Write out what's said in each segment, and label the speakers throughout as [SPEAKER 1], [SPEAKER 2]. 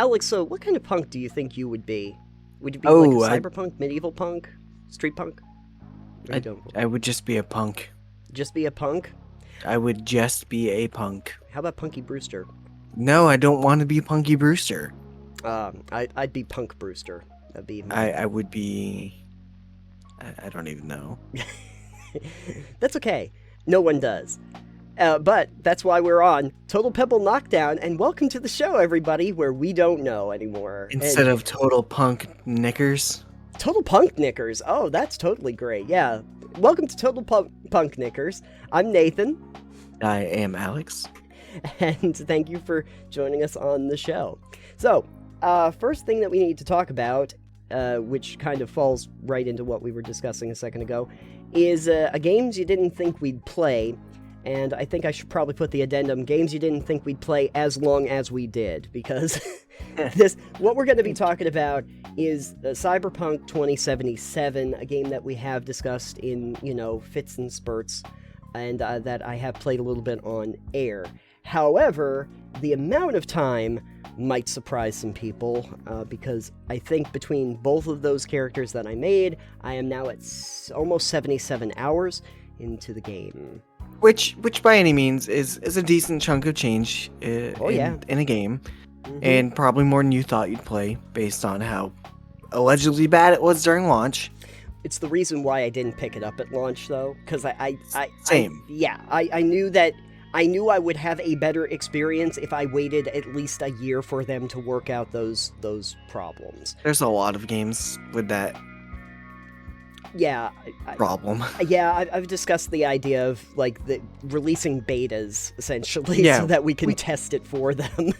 [SPEAKER 1] Alex, so what kind of punk do you think you would be? Would you be like a cyberpunk, medieval punk, street punk?
[SPEAKER 2] I would just be a punk.
[SPEAKER 1] Just be a punk?
[SPEAKER 2] I would just be a punk.
[SPEAKER 1] How about Punky Brewster?
[SPEAKER 2] No, I don't want to be Punky Brewster.
[SPEAKER 1] I'd be Punk Brewster. That'd be.
[SPEAKER 2] I would be. I don't even know.
[SPEAKER 1] That's okay. No one does. But that's why we're on Total Pebble Knockdown, and welcome to the show, everybody, where we don't know anymore.
[SPEAKER 2] Instead of Total Punk Knickers.
[SPEAKER 1] Total Punk Knickers. Oh, that's totally great. Yeah. Welcome to Total Punk Knickers. I'm Nathan.
[SPEAKER 2] I am Alex.
[SPEAKER 1] And thank you for joining us on the show. So, first thing that we need to talk about, which kind of falls right into what we were discussing a second ago, is games you didn't think we'd play. And I think I should probably put the addendum, games you didn't think we'd play as long as we did, because what we're going to be talking about is Cyberpunk 2077, a game that we have discussed in, fits and spurts, and that I have played a little bit on air. However, the amount of time might surprise some people, because I think between both of those characters that I made, I am now at almost 77 hours into the game.
[SPEAKER 2] Which by any means is a decent chunk of change in a game, and probably more than you thought you'd play based on how allegedly bad it was during launch.
[SPEAKER 1] It's the reason why I didn't pick it up at launch, though, because I knew I would have a better experience if I waited at least a year for them to work out those problems.
[SPEAKER 2] There's a lot of games with that.
[SPEAKER 1] Yeah,
[SPEAKER 2] problem.
[SPEAKER 1] Yeah, I've discussed the idea of releasing betas essentially, so that we can test it for them.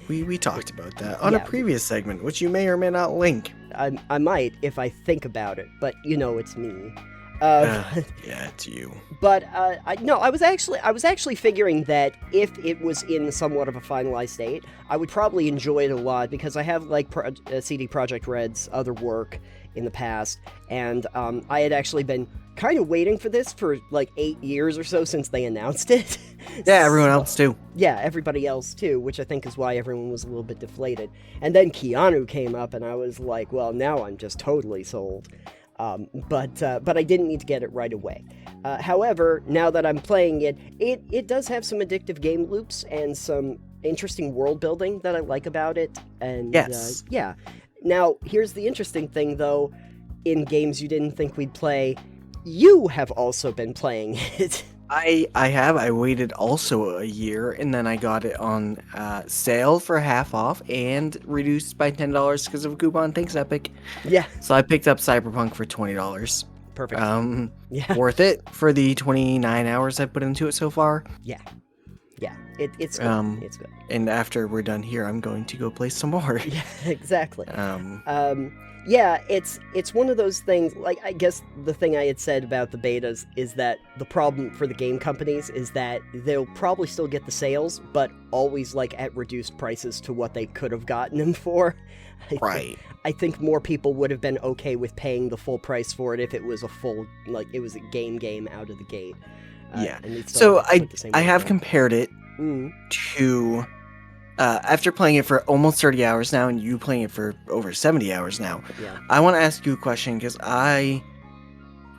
[SPEAKER 2] We talked about that on a previous segment, which you may or may not link.
[SPEAKER 1] I might if I think about it, but it's me.
[SPEAKER 2] It's you.
[SPEAKER 1] But I was actually figuring that if it was in somewhat of a finalized state, I would probably enjoy it a lot, because I have CD Projekt Red's other work in the past, and I had actually been kind of waiting for this for 8 years or so since they announced it.
[SPEAKER 2] Yeah, everyone else too.
[SPEAKER 1] Yeah, everybody else too, which I think is why everyone was a little bit deflated. And then Keanu came up, and I was like, well, now I'm just totally sold. But I didn't need to get it right away. However, now that I'm playing it, it does have some addictive game loops and some interesting world building that I like about it. And
[SPEAKER 2] yes.
[SPEAKER 1] Now, here's the interesting thing, though. In games you didn't think we'd play, you have also been playing it.
[SPEAKER 2] I have. I waited also a year, and then I got it on sale for half off and reduced by $10 because of a coupon. Thanks, Epic.
[SPEAKER 1] Yeah.
[SPEAKER 2] So I picked up Cyberpunk for $20.
[SPEAKER 1] Perfect.
[SPEAKER 2] Worth it for the 29 hours I put into it so far.
[SPEAKER 1] Yeah. It's good. It's good.
[SPEAKER 2] And after we're done here, I'm going to go play some more.
[SPEAKER 1] Yeah, exactly. It's one of those things, I guess the thing I had said about the betas is that the problem for the game companies is that they'll probably still get the sales, but always at reduced prices to what they could have gotten them for. I think more people would have been okay with paying the full price for it if it was a full, it was a game out of the gate.
[SPEAKER 2] So I have compared it to... after playing it for almost 30 hours now, and you playing it for over 70 hours now, I want to ask you a question, because I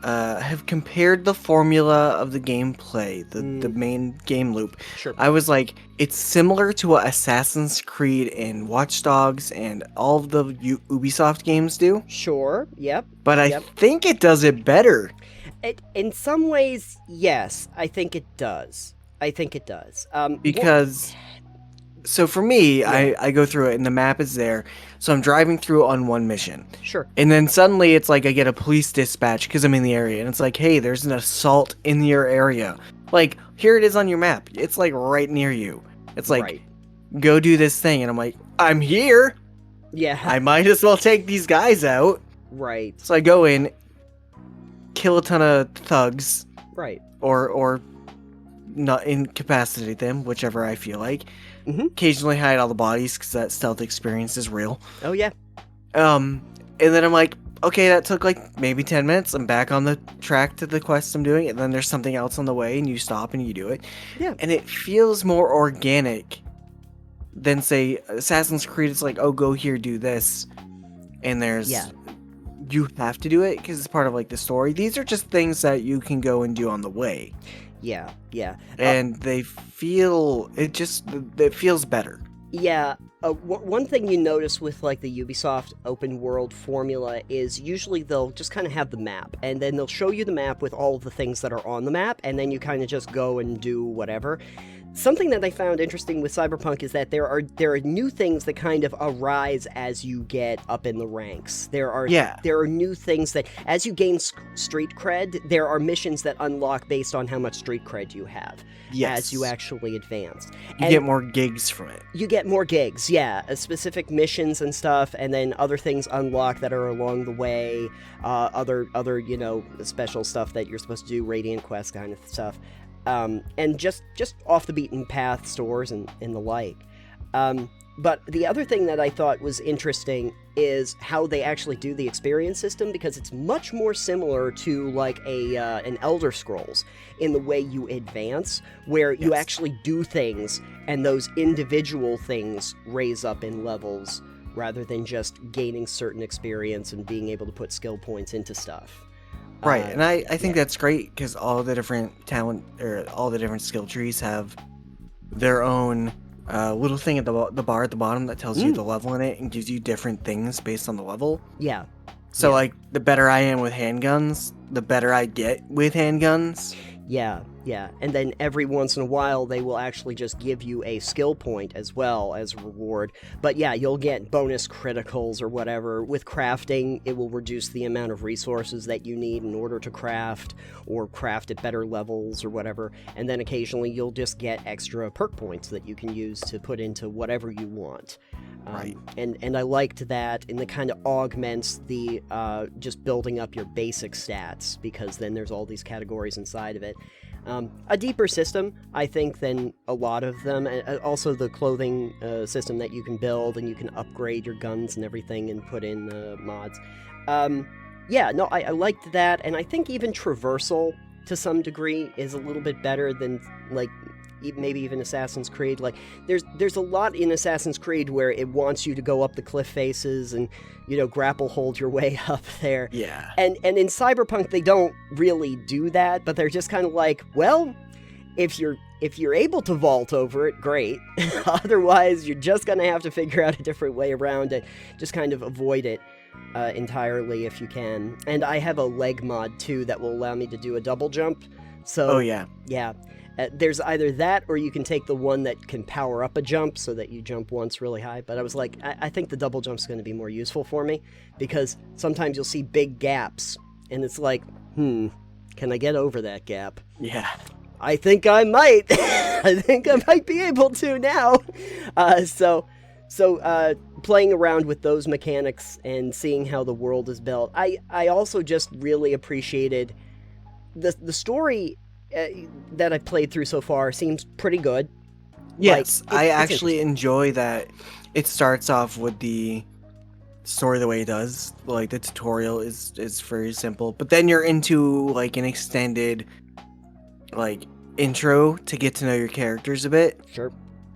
[SPEAKER 2] have compared the formula of the gameplay, the main game loop.
[SPEAKER 1] Sure.
[SPEAKER 2] I was like, it's similar to what Assassin's Creed and Watch Dogs and all of the Ubisoft games do.
[SPEAKER 1] Sure, yep.
[SPEAKER 2] But I think it does it better.
[SPEAKER 1] In some ways, yes, I think it does.
[SPEAKER 2] Because... So for me, I go through it and the map is there. So I'm driving through on one mission.
[SPEAKER 1] Sure.
[SPEAKER 2] And then suddenly it's I get a police dispatch because I'm in the area. And it's hey, there's an assault in your area. Here it is on your map. It's right near you. It's go do this thing. And I'm I'm here.
[SPEAKER 1] Yeah.
[SPEAKER 2] I might as well take these guys out.
[SPEAKER 1] Right.
[SPEAKER 2] So I go in, kill a ton of thugs.
[SPEAKER 1] Right.
[SPEAKER 2] Or not incapacitate them, whichever I feel like.
[SPEAKER 1] Mm-hmm.
[SPEAKER 2] Occasionally hide all the bodies because that stealth experience is real.
[SPEAKER 1] Oh yeah.
[SPEAKER 2] And then I'm okay, that took maybe 10 minutes. I'm back on the track to the quest I'm doing, and then there's something else on the way, and you stop and you do it.
[SPEAKER 1] Yeah.
[SPEAKER 2] And it feels more organic than say Assassin's Creed. It's like, oh, go here, do this, and there's you have to do it because it's part of like the story. These are just things that you can go and do on the way.
[SPEAKER 1] Yeah.
[SPEAKER 2] And it feels better.
[SPEAKER 1] Yeah. One thing you notice with like the Ubisoft open world formula is usually they'll just kind of have the map, and then they'll show you the map with all of the things that are on the map, and then you kind of just go and do whatever. Something that I found interesting with Cyberpunk is that there are new things that kind of arise as you get up in the ranks. There are new things that, as you gain street cred, there are missions that unlock based on how much street cred you have as you actually advance.
[SPEAKER 2] You get more gigs from it.
[SPEAKER 1] You get more gigs, specific missions and stuff, and then other things unlock that are along the way, other special stuff that you're supposed to do, Radiant Quest kind of stuff. And just off the beaten path stores and the like. But the other thing that I thought was interesting is how they actually do the experience system, because it's much more similar to like an Elder Scrolls in the way you advance, where you actually do things and those individual things raise up in levels rather than just gaining certain experience and being able to put skill points into stuff.
[SPEAKER 2] Right, and I think that's great because all the different talent or all the different skill trees have their own little thing at the bar at the bottom that tells you the level in it and gives you different things based on the level.
[SPEAKER 1] Yeah.
[SPEAKER 2] So like the better I am with handguns, the better I get with handguns.
[SPEAKER 1] Yeah. And then every once in a while, they will actually just give you a skill point as well as a reward. But yeah, you'll get bonus criticals or whatever. With crafting, it will reduce the amount of resources that you need in order to craft, or craft at better levels or whatever. And then occasionally, you'll just get extra perk points that you can use to put into whatever you want.
[SPEAKER 2] Right.
[SPEAKER 1] And I liked that, and it kind of augments the just building up your basic stats, because then there's all these categories inside of it. A deeper system, I think, than a lot of them. Also the clothing system that you can build, and you can upgrade your guns and everything and put in mods. I liked that, and I think even traversal, to some degree, is a little bit better than, like, maybe even Assassin's Creed. Like, there's a lot in Assassin's Creed where it wants you to go up the cliff faces and, grapple hold your way up there.
[SPEAKER 2] Yeah.
[SPEAKER 1] And in Cyberpunk, they don't really do that, but they're just kind of like, well, if you're able to vault over it, great. Otherwise, you're just gonna have to figure out a different way around it. Just kind of avoid it entirely if you can. And I have a leg mod too that will allow me to do a double jump. So yeah. There's either that, or you can take the one that can power up a jump so that you jump once really high. But I was like, I think the double jump's going to be more useful for me, because sometimes you'll see big gaps, and it's like, can I get over that gap?
[SPEAKER 2] Yeah.
[SPEAKER 1] I think I might. I think I might be able to now. So playing around with those mechanics and seeing how the world is built, I also just really appreciated the story that I've played through so far seems pretty good.
[SPEAKER 2] Yes, I actually enjoy that it starts off with the story the way it does. Like, the tutorial is very simple, but then you're into like an extended like intro to get to know your characters a bit.
[SPEAKER 1] Sure.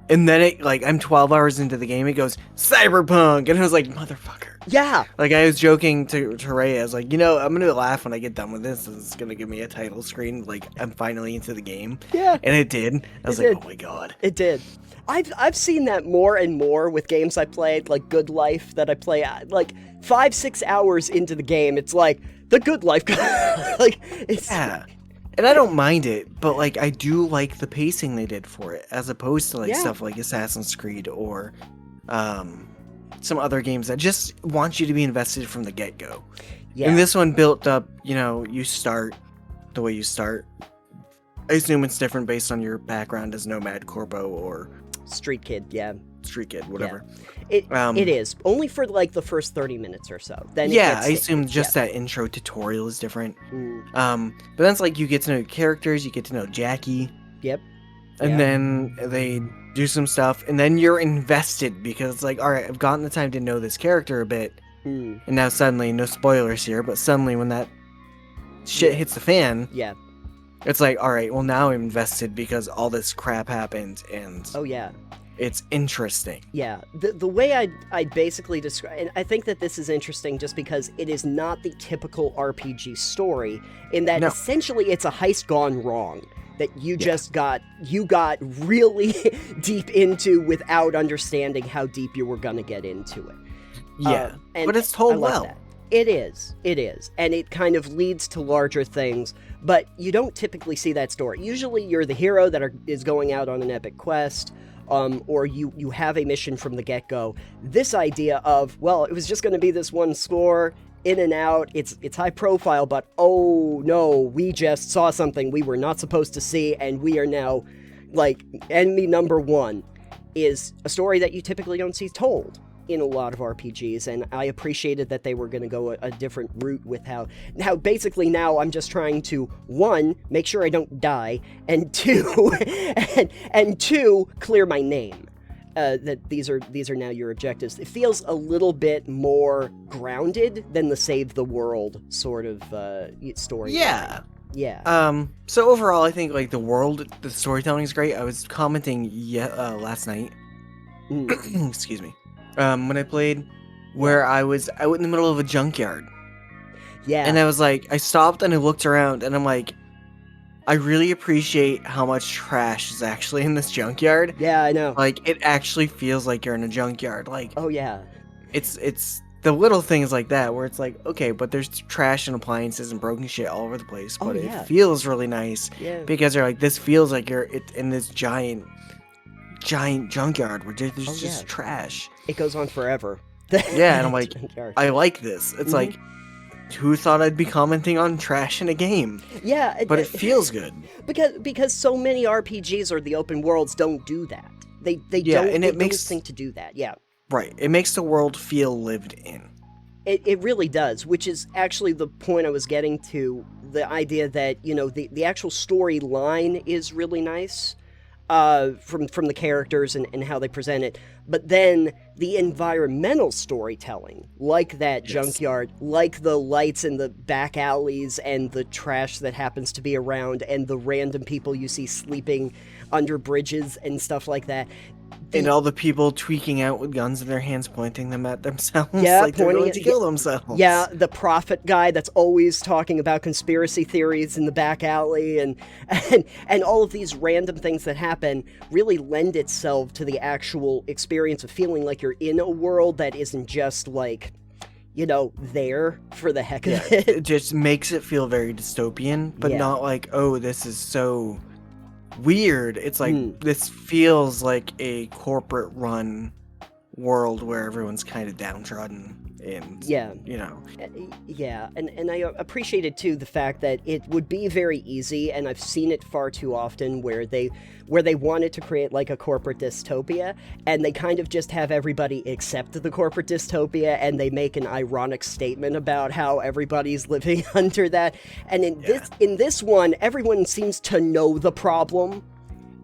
[SPEAKER 2] And then I'm 12 hours into the game, it goes, Cyberpunk! And I was like, motherfucker.
[SPEAKER 1] Yeah!
[SPEAKER 2] Like, I was joking to Ray, I was like, I'm gonna laugh when I get done with this, it's gonna give me a title screen, like, I'm finally into the game.
[SPEAKER 1] Yeah.
[SPEAKER 2] And it did. I was like, oh my god.
[SPEAKER 1] It did. I've seen that more and more with games I played, like Good Life, that I play, like, 5-6 hours into the game, it's like, the Good Life, like, it's...
[SPEAKER 2] Yeah. And I don't mind it, but like I do like the pacing they did for it, as opposed to stuff like Assassin's Creed or some other games that just want you to be invested from the get-go. Yeah. And this one built up, you start the way you start. I assume it's different based on your background as Nomad, Corpo, or
[SPEAKER 1] Street Kid,
[SPEAKER 2] whatever.
[SPEAKER 1] Yeah. It is only for like the first 30 minutes or so. Then
[SPEAKER 2] I assume just that intro tutorial is different. But then it's like you get to know characters, you get to know Jackie.
[SPEAKER 1] Yep.
[SPEAKER 2] And then they do some stuff, and then you're invested because it's like, all right, I've gotten the time to know this character a bit, and now suddenly, no spoilers here, but suddenly when that shit hits the fan,
[SPEAKER 1] it's
[SPEAKER 2] like, all right, well now I'm invested because all this crap happened, and
[SPEAKER 1] oh yeah.
[SPEAKER 2] It's interesting.
[SPEAKER 1] Yeah, the way I'd basically describe, and I think that this is interesting just because it is not the typical RPG story, in that essentially it's a heist gone wrong that you just got really deep into without understanding how deep you were gonna get into it.
[SPEAKER 2] Yeah, but it's told well.
[SPEAKER 1] That. It is, and it kind of leads to larger things, but you don't typically see that story. Usually you're the hero that is going out on an epic quest, or you have a mission from the get-go. This idea of, well, it was just going to be this one score, in and out, it's high profile, but oh no, we just saw something we were not supposed to see, and we are now, like, enemy number one, is a story that you typically don't see told in a lot of RPGs, and I appreciated that they were going to go a different route with how basically now I'm just trying to, one, make sure I don't die, and two, and two, clear my name. That these are now your objectives. It feels a little bit more grounded than the save the world sort of story.
[SPEAKER 2] Yeah.
[SPEAKER 1] Yeah.
[SPEAKER 2] So overall, I think like the storytelling is great. I was commenting last night. Excuse me. When I played, where I was out in the middle of a junkyard.
[SPEAKER 1] Yeah.
[SPEAKER 2] And I was like, I stopped and I looked around and I'm like, I really appreciate how much trash is actually in this junkyard.
[SPEAKER 1] Yeah, I know.
[SPEAKER 2] Like, it actually feels like you're in a junkyard. Like,
[SPEAKER 1] oh yeah.
[SPEAKER 2] It's the little things like that where it's like, okay, but there's trash and appliances and broken shit all over the place, but it feels really nice because you're like, this feels like you're in this giant junkyard where there's just trash.
[SPEAKER 1] It goes on forever.
[SPEAKER 2] Yeah, and I'm like, I like this. It's like, who thought I'd be commenting on trash in a game?
[SPEAKER 1] Yeah,
[SPEAKER 2] but it feels good
[SPEAKER 1] because so many RPGs or the open worlds don't do that. They don't think to do that. Yeah,
[SPEAKER 2] right. It makes the world feel lived in.
[SPEAKER 1] It really does, which is actually the point I was getting to. The idea that the actual storyline is really nice. From the characters and how they present it, but then the environmental storytelling, like that junkyard, like the lights in the back alleys and the trash that happens to be around and the random people you see sleeping under bridges and stuff like that.
[SPEAKER 2] And all the people tweaking out with guns in their hands, pointing them at themselves,
[SPEAKER 1] like
[SPEAKER 2] they're going to kill themselves.
[SPEAKER 1] Yeah, the prophet guy that's always talking about conspiracy theories in the back alley, and all of these random things that happen really lend itself to the actual experience of feeling like you're in a world that isn't just like, there for the heck of it.
[SPEAKER 2] It just makes it feel very dystopian, but not like, oh, this is so weird. It's like this feels like a corporate run world where everyone's kind of downtrodden and
[SPEAKER 1] and I appreciated too the fact that it would be very easy, and I've seen it far too often where they wanted to create like a corporate dystopia and they kind of just have everybody accept the corporate dystopia and they make an ironic statement about how everybody's living under that, and in this one everyone seems to know the problem,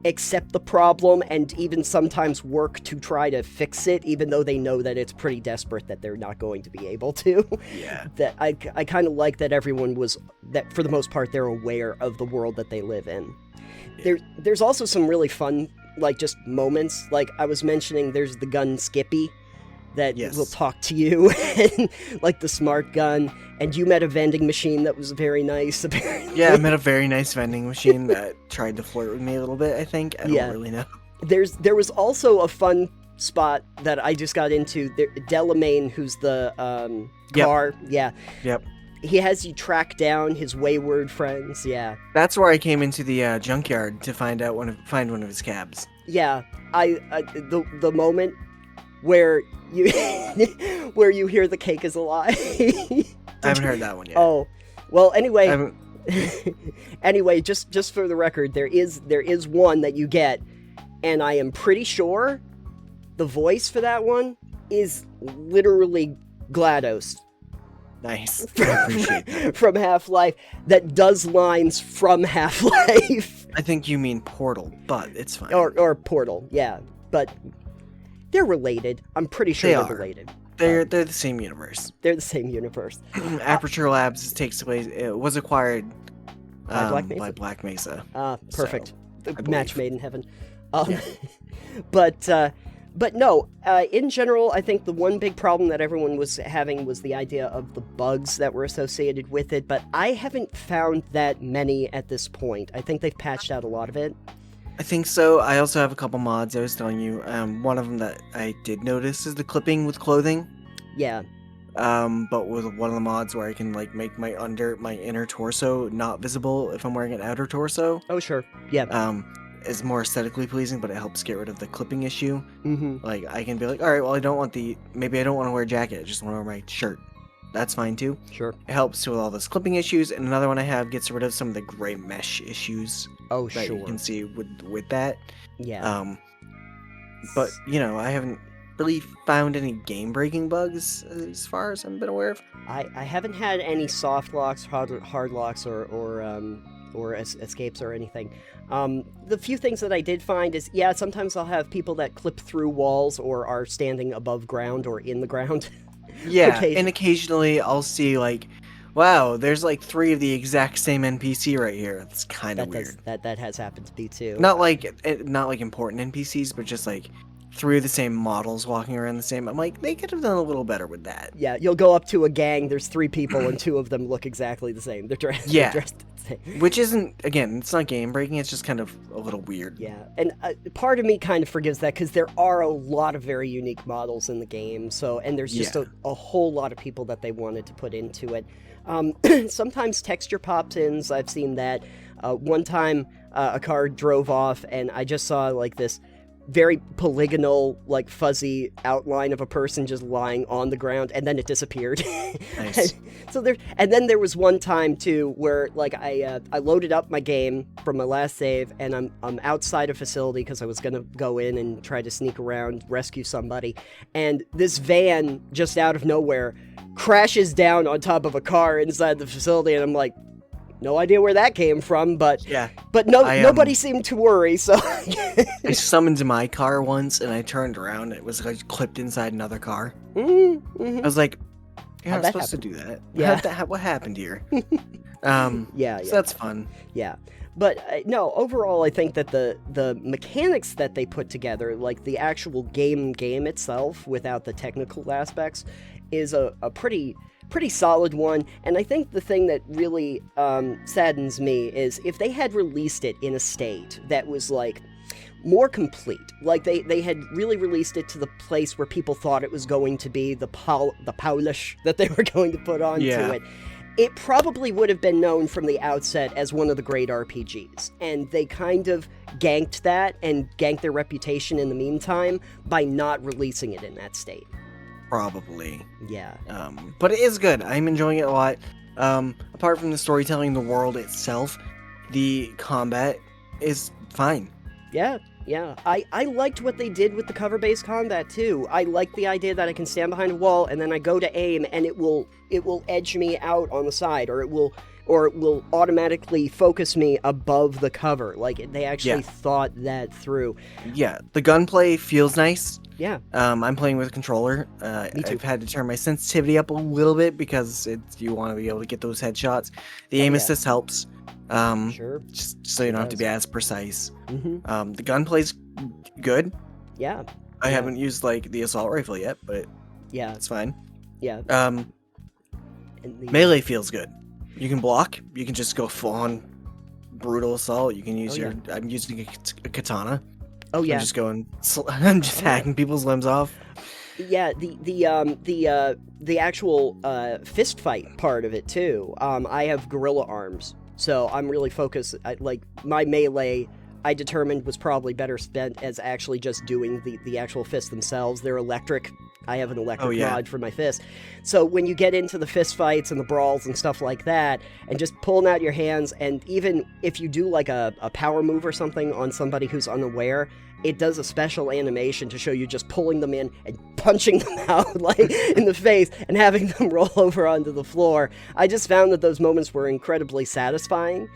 [SPEAKER 1] accept the problem, and even sometimes work to try to fix it, even though they know that it's pretty desperate that they're not going to be able to.
[SPEAKER 2] Yeah.
[SPEAKER 1] That I kind of like that everyone that for the most part they're aware of the world that they live in. Yeah. There's also some really fun, like, just moments. Like I was mentioning, there's the gun Skippy that will talk to you, and like the smart gun, and you met a vending machine that was very nice, apparently.
[SPEAKER 2] Yeah, I met a very nice vending machine that tried to flirt with me a little bit, I think. I don't really know.
[SPEAKER 1] There was also a fun spot that I just got into. Delamain, who's the car. Yeah.
[SPEAKER 2] Yep.
[SPEAKER 1] He has you track down his wayward friends. Yeah.
[SPEAKER 2] That's where I came into the junkyard to find one of his cabs.
[SPEAKER 1] Yeah. The moment where you hear the cake is a lie.
[SPEAKER 2] I haven't heard that one yet.
[SPEAKER 1] Oh, well, anyway. Anyway, just for the record, there is one that you get, and I am pretty sure the voice for that one is literally GLaDOS.
[SPEAKER 2] Nice. I appreciate that.
[SPEAKER 1] From Half-Life, that does lines from Half-Life.
[SPEAKER 2] I think you mean Portal, but it's fine.
[SPEAKER 1] Or Portal, yeah. But they're related. I'm pretty sure they're related.
[SPEAKER 2] They're the same universe.
[SPEAKER 1] They're the same universe.
[SPEAKER 2] Aperture Labs was acquired
[SPEAKER 1] by
[SPEAKER 2] Black Mesa.
[SPEAKER 1] Perfect.
[SPEAKER 2] So,
[SPEAKER 1] Match made in heaven. Yeah. But no, in general, I think the one big problem that everyone was having was the idea of the bugs that were associated with it, but I haven't found that many at this point. I think they've patched out a lot of it.
[SPEAKER 2] I think so. I also have a couple mods I was telling you. One of them that I did notice is the clipping with clothing.
[SPEAKER 1] Yeah.
[SPEAKER 2] But with one of the mods where I can like make my inner torso not visible if I'm wearing an outer torso.
[SPEAKER 1] Oh, sure. Yeah.
[SPEAKER 2] Is more aesthetically pleasing, but it helps get rid of the clipping issue.
[SPEAKER 1] Mm-hmm.
[SPEAKER 2] Like, I can be like, all right, well, maybe I don't want to wear a jacket, I just want to wear my shirt. That's fine, too.
[SPEAKER 1] Sure.
[SPEAKER 2] It helps with all those clipping issues, and another one I have gets rid of some of the gray mesh issues.
[SPEAKER 1] Oh,
[SPEAKER 2] that
[SPEAKER 1] sure.
[SPEAKER 2] you can see with that.
[SPEAKER 1] Yeah.
[SPEAKER 2] But, I haven't really found any game-breaking bugs, as far as I've been aware of.
[SPEAKER 1] I haven't had any soft locks, hard locks, or escapes or anything. The few things that I did find is, sometimes I'll have people that clip through walls or are standing above ground or in the ground.
[SPEAKER 2] Yeah, and occasionally I'll see, like, wow, there's like 3 of the exact same NPC right here. It's kind of weird.
[SPEAKER 1] That has happened to me too.
[SPEAKER 2] Not like important NPCs, but just like 3 of the same models walking around the same. I'm like, they could have done a little better with that.
[SPEAKER 1] Yeah, you'll go up to a gang, there's 3 people, and 2 of them look exactly the same. They're dressed the same.
[SPEAKER 2] Which isn't, again, it's not game breaking, it's just kind of a little weird.
[SPEAKER 1] Yeah, and part of me kind of forgives that, because there are a lot of very unique models in the game, and there's just a whole lot of people that they wanted to put into it. Sometimes texture pops-ins, I've seen that. One time, a car drove off, and I just saw, like, this very polygonal, like, fuzzy outline of a person just lying on the ground, and then it disappeared.
[SPEAKER 2] Nice.
[SPEAKER 1] and then there was one time too where, like, I loaded up my game from my last save, and I'm outside a facility because I was gonna go in and try to sneak around, rescue somebody, and this van just out of nowhere crashes down on top of a car inside the facility, and I'm like, no idea where that came from, but nobody seemed to worry, so...
[SPEAKER 2] I summoned my car once, and I turned around, and it was like clipped inside another car.
[SPEAKER 1] Mm-hmm.
[SPEAKER 2] I was like, you're not supposed to do that.
[SPEAKER 1] Yeah.
[SPEAKER 2] What happened here?
[SPEAKER 1] So
[SPEAKER 2] that's fun.
[SPEAKER 1] Yeah. But no, overall, I think that the mechanics that they put together, like the actual game itself, without the technical aspects, is a pretty solid one. And I think the thing that really saddens me is if they had released it in a state that was like more complete, like they had really released it to the place where people thought it was going to be, the polish that they were going to put onto it probably would have been known from the outset as one of the great RPGs. And they kind of ganked that and ganked their reputation in the meantime by not releasing it in that state.
[SPEAKER 2] Probably.
[SPEAKER 1] Yeah.
[SPEAKER 2] But it is good. I'm enjoying it a lot. Apart from the storytelling, the world itself, the combat is fine.
[SPEAKER 1] Yeah. I liked what they did with the cover-based combat too. I like the idea that I can stand behind a wall and then I go to aim and it will edge me out on the side, or it will automatically focus me above the cover. Like, they actually thought that through.
[SPEAKER 2] Yeah, the gunplay feels nice.
[SPEAKER 1] Yeah.
[SPEAKER 2] I'm playing with a controller.
[SPEAKER 1] Me too.
[SPEAKER 2] I've had to turn my sensitivity up a little bit because you want to be able to get those headshots. The aim assist helps.
[SPEAKER 1] Sure.
[SPEAKER 2] Just so you don't have to be as precise.
[SPEAKER 1] Mm-hmm.
[SPEAKER 2] The gunplay's good.
[SPEAKER 1] Yeah.
[SPEAKER 2] I haven't used like the assault rifle yet, but it's fine.
[SPEAKER 1] Yeah.
[SPEAKER 2] Melee feels good. You can block. You can just go full on brutal assault. You can use I'm using a katana.
[SPEAKER 1] Oh yeah.
[SPEAKER 2] I'm just hacking people's limbs off.
[SPEAKER 1] Yeah, the actual fist fight part of it too. I have gorilla arms, so I'm really focused. Like, my melee, I determined was probably better spent as actually just doing the actual fists themselves. They're electric. I have an electric mod for my fist. So when you get into the fist fights and the brawls and stuff like that, and just pulling out your hands, and even if you do like a power move or something on somebody who's unaware, it does a special animation to show you just pulling them in and punching them out like in the face and having them roll over onto the floor. I just found that those moments were incredibly satisfying,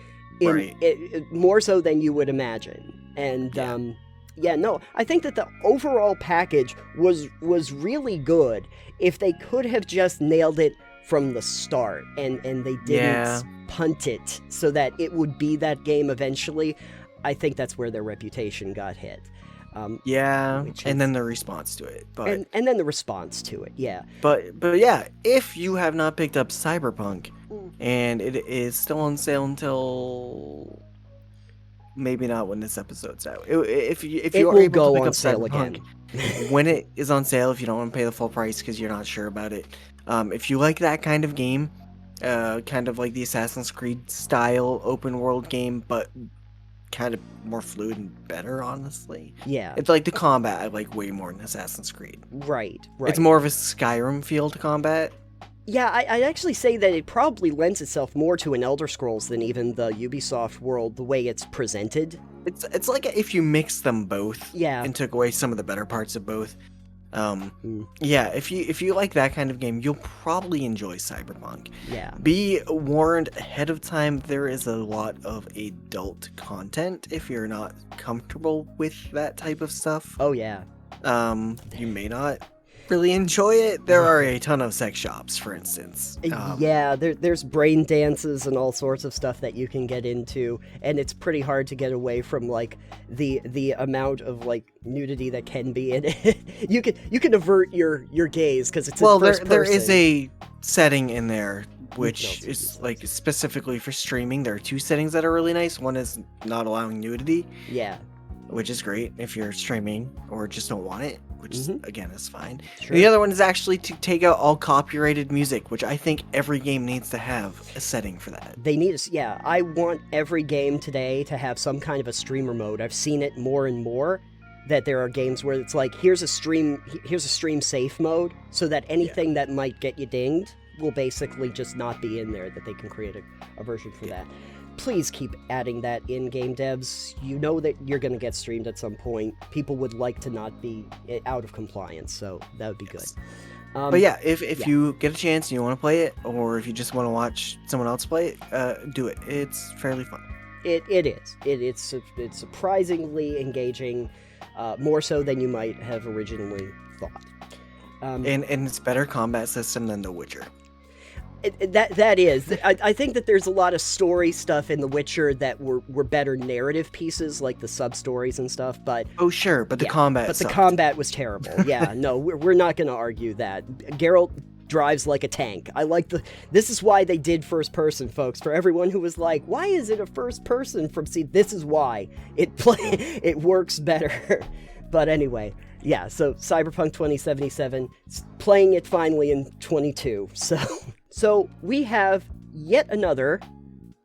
[SPEAKER 1] more so than you would imagine. And I think that the overall package was really good if they could have just nailed it from the start and they didn't punt it so that it would be that game eventually. I think that's where their reputation got hit.
[SPEAKER 2] And then the response to it, but
[SPEAKER 1] and then the response to it, yeah.
[SPEAKER 2] But yeah, if you have not picked up Cyberpunk, and it is still on sale until maybe not when this episode's out. If you are able to pick up Cyberpunk when it is on sale, if you don't want to pay the full price because you're not sure about it, if you like that kind of game, kind of like the Assassin's Creed style open world game, but kind of more fluid and better, honestly.
[SPEAKER 1] Yeah.
[SPEAKER 2] It's like the combat I like way more than Assassin's Creed.
[SPEAKER 1] Right.
[SPEAKER 2] It's more of a Skyrim feel to combat.
[SPEAKER 1] Yeah, I'd actually say that it probably lends itself more to an Elder Scrolls than even the Ubisoft world, the way it's presented.
[SPEAKER 2] It's like if you mix them both,
[SPEAKER 1] yeah,
[SPEAKER 2] and took away some of the better parts of both. Yeah, if you like that kind of game, you'll probably enjoy Cyberpunk.
[SPEAKER 1] Yeah.
[SPEAKER 2] Be warned ahead of time, there is a lot of adult content if you're not comfortable with that type of stuff.
[SPEAKER 1] Oh yeah.
[SPEAKER 2] You may not really enjoy it. There are a ton of sex shops, for instance.
[SPEAKER 1] Yeah, there's brain dances and all sorts of stuff that you can get into, and it's pretty hard to get away from like the amount of like nudity that can be in it. you can avert your gaze because it's in first person.
[SPEAKER 2] There is a setting in there which is like specifically for streaming. There are two settings that are really nice. One is not allowing nudity.
[SPEAKER 1] Yeah.
[SPEAKER 2] Which is great if you're streaming or just don't want it, which is, again, is fine.
[SPEAKER 1] Sure.
[SPEAKER 2] The other one is actually to take out all copyrighted music, which I think every game needs to have a setting for that.
[SPEAKER 1] They need to, yeah, I want every game today to have some kind of a streamer mode. I've seen it more and more, that there are games where it's like, here's a stream safe mode, so that anything that might get you dinged will basically just not be in there, that they can create a version for that. Please keep adding that in, game devs. You know that you're going to get streamed at some point. People would like to not be out of compliance, so that would be good.
[SPEAKER 2] But yeah, if you get a chance and you want to play it, or if you just want to watch someone else play it, do it. It's fairly fun.
[SPEAKER 1] It is. It's surprisingly engaging, more so than you might have originally thought.
[SPEAKER 2] And it's better combat system than The Witcher.
[SPEAKER 1] That is. I think that there's a lot of story stuff in The Witcher that were better narrative pieces, like the sub-stories and stuff, but...
[SPEAKER 2] Oh, sure, but the combat
[SPEAKER 1] sucked. The combat was terrible. Yeah, no, we're not going to argue that. Geralt drives like a tank. This is why they did first person, folks. For everyone who was like, why is it a first person from C? This is why. It works better. But anyway... Yeah, so Cyberpunk 2077, playing it finally in 22. So we have yet another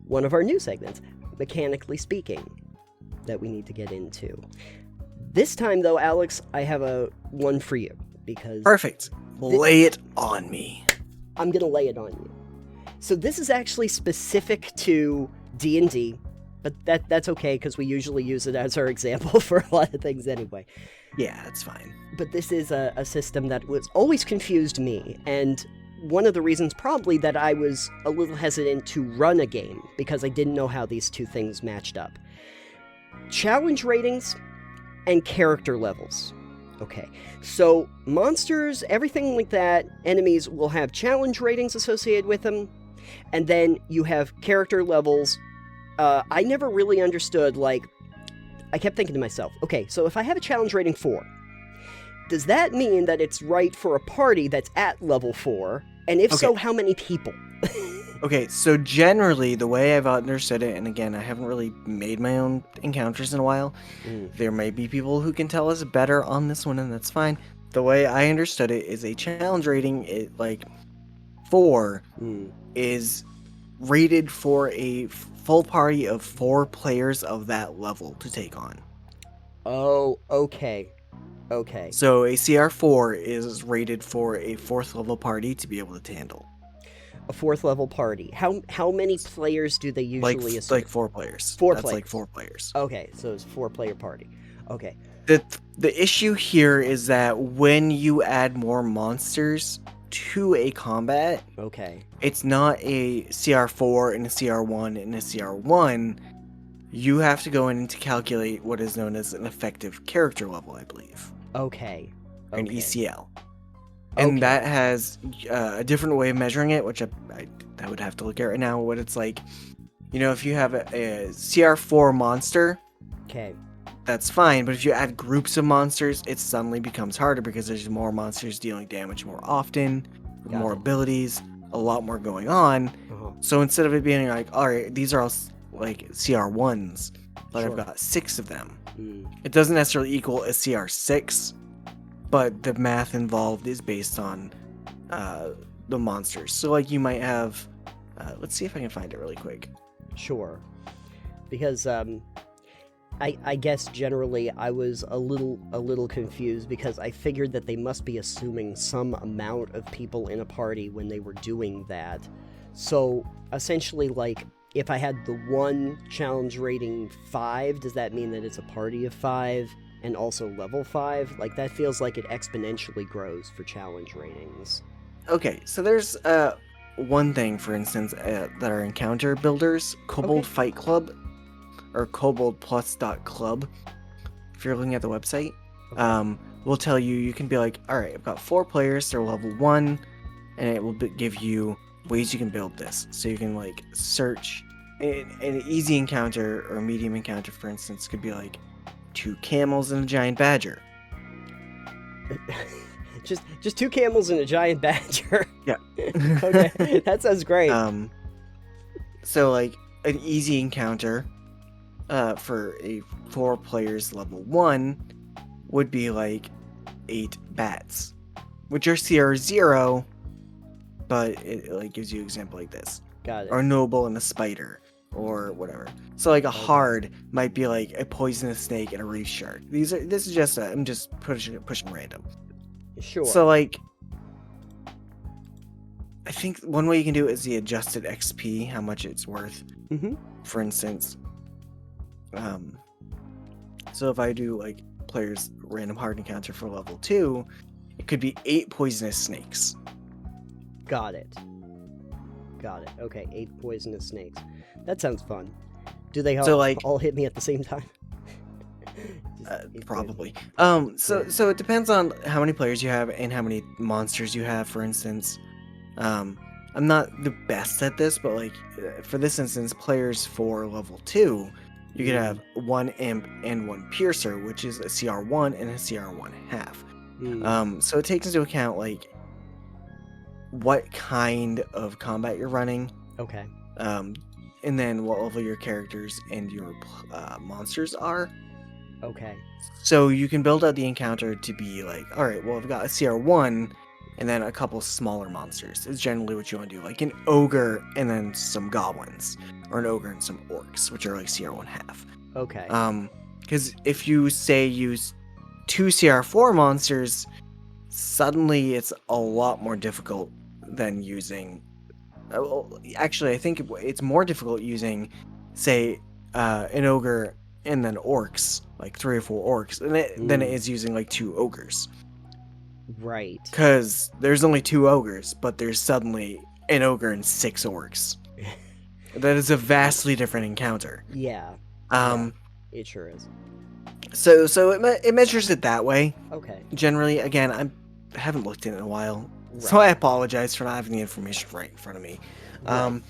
[SPEAKER 1] one of our new segments, Mechanically Speaking, that we need to get into. This time, though, Alex, I have a one for you, because...
[SPEAKER 2] Perfect. Lay it on me.
[SPEAKER 1] I'm going to lay it on you. So this is actually specific to D&D, but that's okay, because we usually use it as our example for a lot of things anyway.
[SPEAKER 2] Yeah, that's fine.
[SPEAKER 1] But this is a system that was always confused me, and one of the reasons probably that I was a little hesitant to run a game, because I didn't know how these two things matched up. Challenge ratings and character levels. Okay, so monsters, everything like that, enemies will have challenge ratings associated with them, and then you have character levels. I never really understood, like, I kept thinking to myself, okay, so if I have a challenge rating 4, does that mean that it's right for a party that's at level 4? And if so, how many people?
[SPEAKER 2] Okay, so generally, the way I've understood it, and again, I haven't really made my own encounters in a while, there may be people who can tell us better on this one, and that's fine. The way I understood it is a challenge rating, 4 is rated for a full party of 4 players of that level to take on.
[SPEAKER 1] Oh, okay. Okay.
[SPEAKER 2] So a CR4 is rated for a 4th level party to be able to handle.
[SPEAKER 1] A 4th level party. How many players do they usually assume?
[SPEAKER 2] Like 4 players.
[SPEAKER 1] 4
[SPEAKER 2] That's
[SPEAKER 1] players.
[SPEAKER 2] like 4 players.
[SPEAKER 1] Okay, so it's a 4-player party. Okay.
[SPEAKER 2] The issue here is that when you add more monsters to a combat, it's not a CR4 and a CR1 and a CR1. You have to go in to calculate what is known as an effective character level, I believe.
[SPEAKER 1] Okay.
[SPEAKER 2] An ECL. And that has a different way of measuring it, which I would have to look at right now, what it's like. You know, if you have a CR4 monster,
[SPEAKER 1] Okay.
[SPEAKER 2] That's fine, but if you add groups of monsters, it suddenly becomes harder because there's more monsters dealing damage more often, more abilities, a lot more going on. So instead of it being like, all right, these are all like CR1s, but I've got 6 of them. It doesn't necessarily equal a CR6, but the math involved is based on the monsters. So like you might have, let's see if I can find it really quick.
[SPEAKER 1] Sure. Because I guess generally I was a little confused because I figured that they must be assuming some amount of people in a party when they were doing that. So essentially, like, if I had the one challenge rating 5, does that mean that it's a party of 5 and also level 5? Like, that feels like it exponentially grows for challenge ratings.
[SPEAKER 2] Okay, so there's one thing, for instance, that are encounter builders, Kobold Fight Club, or koboldplus.club, if you're looking at the website, will tell you can be like, all right, I've got 4 players, they're level 1, and it will give you ways you can build this. So you can like search an easy encounter or a medium encounter, for instance, could be like 2 camels and a giant badger.
[SPEAKER 1] just 2 camels and a giant badger.
[SPEAKER 2] Yeah.
[SPEAKER 1] Okay, that sounds great.
[SPEAKER 2] So like an easy encounter for a 4 players level 1 would be like 8 bats, which are CR0, but it like gives you an example like this.
[SPEAKER 1] Got it.
[SPEAKER 2] Or a noble and a spider, or whatever. So like a hard might be like a poisonous snake and a reef shark. This is just I'm just pushing random.
[SPEAKER 1] Sure.
[SPEAKER 2] So like, I think one way you can do it is the adjusted XP, how much it's worth. For instance, so if I do like players random hard encounter for level 2, it could be 8 poisonous snakes.
[SPEAKER 1] Got it. Okay, 8 poisonous snakes. That sounds fun. Do they all hit me at the same time?
[SPEAKER 2] Probably. So it depends on how many players you have and how many monsters you have, for instance. I'm not the best at this, but like for this instance, players for level 2, you could have 1 imp and 1 piercer, which is a CR1 and a CR1 half. So it takes into account like what kind of combat you're running.
[SPEAKER 1] Okay.
[SPEAKER 2] And then what level your characters and your monsters are.
[SPEAKER 1] Okay.
[SPEAKER 2] So you can build out the encounter to be like, all right, well, I've got a CR1 and then a couple smaller monsters. It's generally what you want to do, like an ogre and then some goblins, or an ogre and some orcs, which are like CR1 half.
[SPEAKER 1] Okay.
[SPEAKER 2] Because if you say use 2 CR4 monsters, suddenly it's a lot more difficult than using. Actually, I think it's more difficult using, say, an ogre and then orcs, like 3 or 4 orcs, than it is using like 2 ogres.
[SPEAKER 1] Right.
[SPEAKER 2] Because there's only 2 ogres, but there's suddenly an ogre and 6 orcs. That is a vastly different encounter.
[SPEAKER 1] Yeah. It sure is.
[SPEAKER 2] So it measures it that way.
[SPEAKER 1] Okay.
[SPEAKER 2] Generally, again, I haven't looked in it in a while, so I apologize for not having the information right in front of me. Right.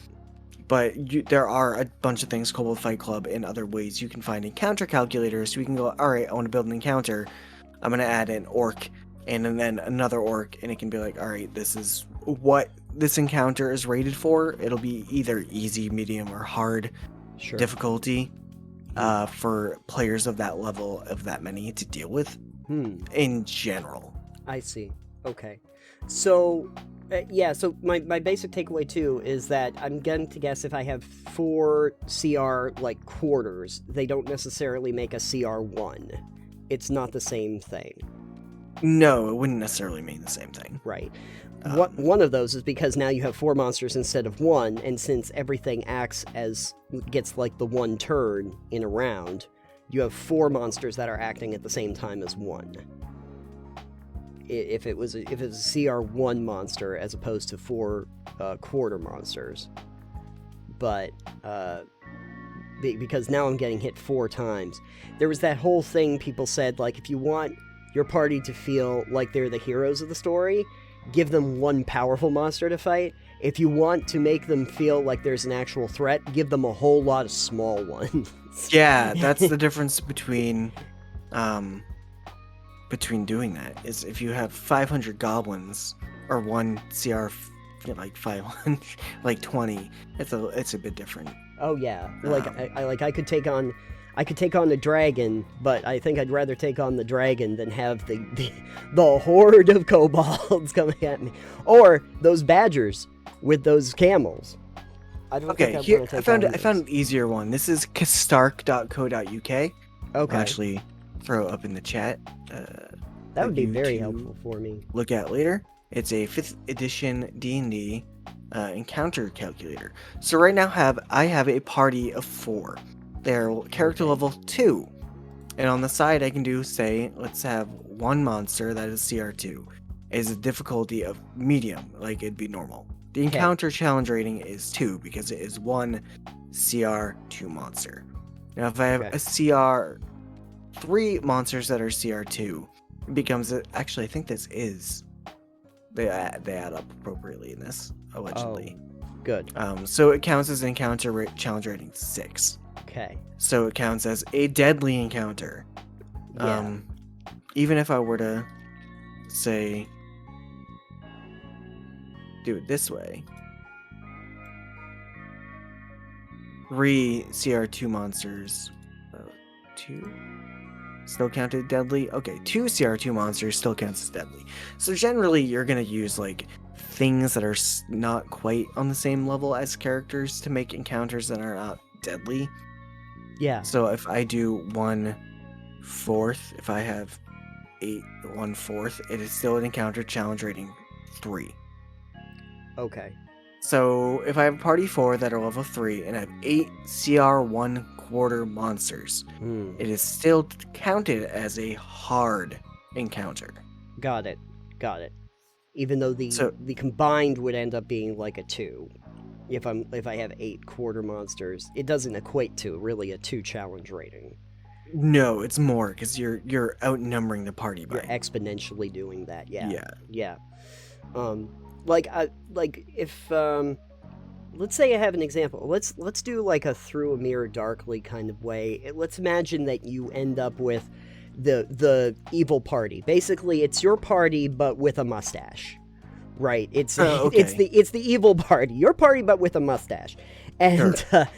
[SPEAKER 2] But there are a bunch of things, Kobold Fight Club, and other ways you can find encounter calculators. So we can go, all right, I want to build an encounter. I'm going to add an orc and then another orc, and it can be like, all right, this is what this encounter is rated for. It'll be either easy, medium, or hard difficulty for players of that level, of that many, to deal with in general.
[SPEAKER 1] I see. Okay. So... so my basic takeaway too is that I'm going to guess if I have 4 CR like quarters, they don't necessarily make a CR1. It's not the same thing.
[SPEAKER 2] No, it wouldn't necessarily mean the same thing.
[SPEAKER 1] Right. One of those is because now you have 4 monsters instead of 1, and since everything gets like the 1 turn in a round, you have 4 monsters that are acting at the same time as 1. If it was a CR1 monster as opposed to 4 quarter monsters. But because now I'm getting hit 4 times. There was that whole thing people said, like, if you want your party to feel like they're the heroes of the story, give them 1 powerful monster to fight. if you want to make them feel like there's an actual threat, give them a whole lot of small ones.
[SPEAKER 2] Yeah, that's the difference between doing that. Is if you have 500 goblins or one CR like 500, like 20, it's a bit different.
[SPEAKER 1] Oh yeah, like I could take on the dragon, but I think I'd rather take on the dragon than have the horde of kobolds coming at me, or those badgers with those camels. I found an easier one. This is castark.co.uk. Okay. I'll actually throw it up in the chat. That would be very helpful for me.
[SPEAKER 2] Look at later. It's a 5th edition D&D encounter calculator. So right now I have a party of 4. They're character level 2. And on the side I can do, say, let's have one monster that is CR2. Is a difficulty of medium, like it'd be normal. The encounter challenge rating is 2 because it is one CR2 monster. Now if I have a CR3 monsters that are CR2, it becomes actually I think this is they add up appropriately in this, allegedly.
[SPEAKER 1] Oh, good.
[SPEAKER 2] So it counts as an encounter challenge rating 6.
[SPEAKER 1] Okay.
[SPEAKER 2] So it counts as a deadly encounter.
[SPEAKER 1] Yeah.
[SPEAKER 2] Even if I were to say do it this way. 3 CR2 monsters. 2 still counted deadly. Okay, 2 CR2 monsters still counts as deadly. So generally, you're gonna use like things that are not quite on the same level as characters to make encounters that are not deadly.
[SPEAKER 1] Yeah.
[SPEAKER 2] So if I do 1/4, if I have 8 1/4, it is still an encounter challenge rating 3.
[SPEAKER 1] Okay.
[SPEAKER 2] So if I have a party 4 that are level 3 and I have 8 CR 1/4 monsters, it is still counted as a hard encounter.
[SPEAKER 1] Got it. Even though the combined would end up being like a 2. If I have 8 quarter monsters, it doesn't equate to really a 2 challenge rating.
[SPEAKER 2] No, it's more because you're outnumbering the party by.
[SPEAKER 1] You're exponentially doing that. Yeah.
[SPEAKER 2] Yeah.
[SPEAKER 1] Like if let's say I have an example. Let's do like a through a mirror darkly kind of way. Let's imagine that you end up with the evil party. Basically, it's your party but with a mustache. Right? It's the evil party. Your party but with a mustache. And sure.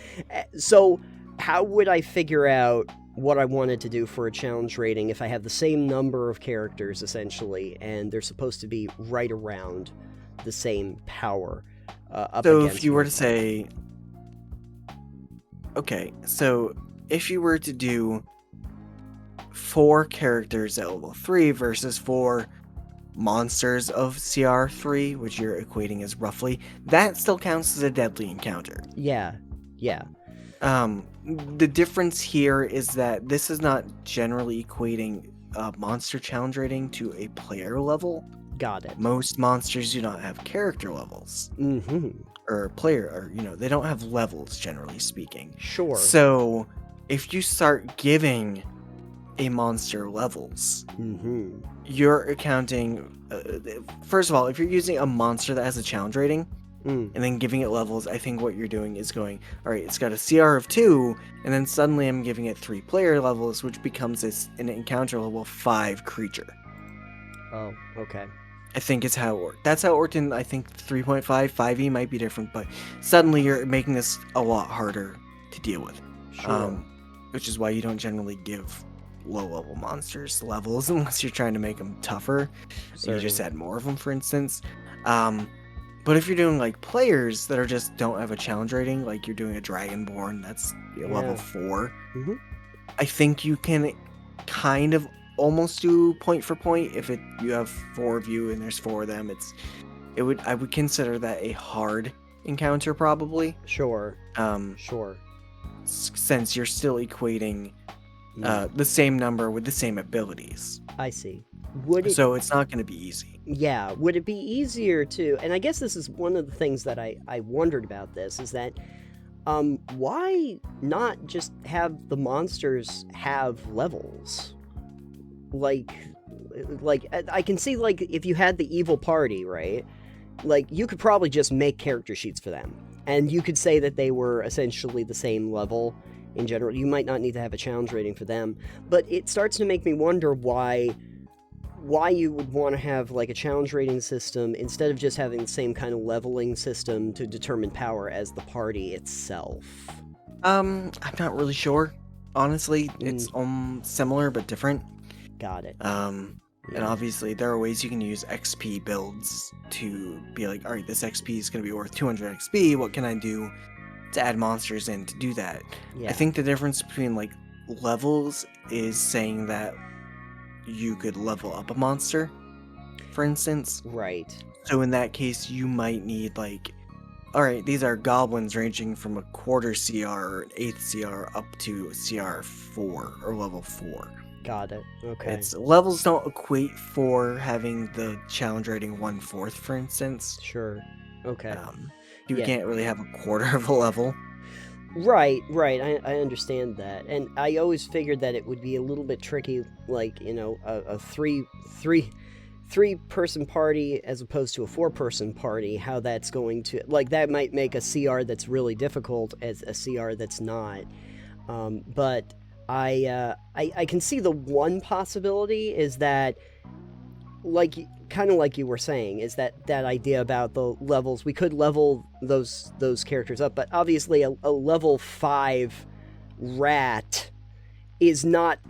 [SPEAKER 1] So how would I figure out what I wanted to do for a challenge rating if I have the same number of characters essentially and they're supposed to be right around the same power up
[SPEAKER 2] so
[SPEAKER 1] against
[SPEAKER 2] if you were to say so if you were to do 4 characters at level 3 versus 4 monsters of CR3, which you're equating as roughly, that still counts as a deadly encounter.
[SPEAKER 1] Yeah.
[SPEAKER 2] The difference here is that this is not generally equating monster challenge rating to a player level.
[SPEAKER 1] Got it.
[SPEAKER 2] Most monsters do not have character levels. Or player, or they don't have levels, generally speaking.
[SPEAKER 1] Sure.
[SPEAKER 2] So if you start giving a monster levels, you're accounting. First of all, if you're using a monster that has a challenge rating, and then giving it levels, I think what you're doing is going, all right, it's got a CR of 2, and then suddenly I'm giving it 3 player levels, which becomes an encounter level 5 creature.
[SPEAKER 1] Oh, okay.
[SPEAKER 2] I think is how it worked. That's how it worked in, I think, 3.5. 5e might be different, but suddenly you're making this a lot harder to deal with.
[SPEAKER 1] Sure.
[SPEAKER 2] Which is why you don't generally give low-level monsters levels unless you're trying to make them tougher. You just add more of them, for instance. But if you're doing like players that don't have a challenge rating, like you're doing a Dragonborn that's level 4, I think you can kind of almost do point for point. If you have 4 of you and there's 4 of them, I would consider that a hard encounter probably.
[SPEAKER 1] Sure.
[SPEAKER 2] Since you're still equating the same number with the same abilities.
[SPEAKER 1] I see.
[SPEAKER 2] So it's not going to be easy.
[SPEAKER 1] Yeah. Would it be easier to, and I guess this is one of the things that I wondered about this, is that why not just have the monsters have levels? Like I can see, like, if you had the evil party, right? like, you could probably just make character sheets for them, and you could say that they were essentially the same level in general. You might not need to have a challenge rating for them, but it starts to make me wonder why you would want to have, like, a challenge rating system instead of just having the same kind of leveling system to determine power as the party itself.
[SPEAKER 2] I'm not really sure. Honestly, it's similar but different.
[SPEAKER 1] Got it.
[SPEAKER 2] And obviously, there are ways you can use XP builds to be like, all right, this XP is going to be worth 200 XP. What can I do to add monsters in to do that?
[SPEAKER 1] Yeah.
[SPEAKER 2] I think the difference between, like, levels is saying that you could level up a monster, for instance.
[SPEAKER 1] Right.
[SPEAKER 2] So in that case, you might need, like, all right, these are goblins ranging from a quarter CR or an eighth CR up to CR 4 or level 4.
[SPEAKER 1] Got it. Okay.
[SPEAKER 2] Levels don't equate for having the challenge rating 1/4, for instance.
[SPEAKER 1] Sure. Okay.
[SPEAKER 2] You can't really have a quarter of a level.
[SPEAKER 1] Right. I understand that, and I always figured that it would be a little bit tricky, like, you know, a three-person party as opposed to a 4-person party. How that's going to, like, that might make a CR that's really difficult as a CR that's not. But I can see the one possibility is that, like, kind of like you were saying, is that idea about the levels. We could level those characters up, but obviously a level 5 rat is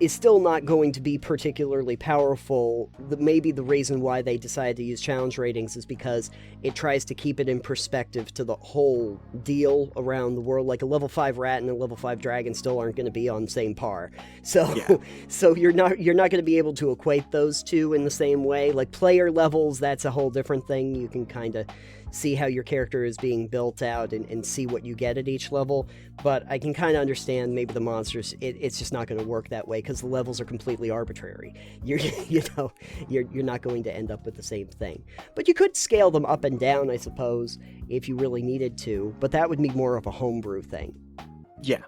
[SPEAKER 1] still not going to be particularly powerful. Maybe the reason why they decided to use challenge ratings is because it tries to keep it in perspective to the whole deal around the world. Like, a level 5 rat and a level 5 dragon still aren't going to be on the same par. So so you're not going to be able to equate those two in the same way. Like, player levels, that's a whole different thing. You can kind of see how your character is being built out and see what you get at each level. But I can kind of understand maybe the monsters, it's just not going to work that way because the levels are completely arbitrary. You're not going to end up with the same thing. But you could scale them up and down, I suppose, if you really needed to. But that would be more of a homebrew thing.
[SPEAKER 2] Yeah.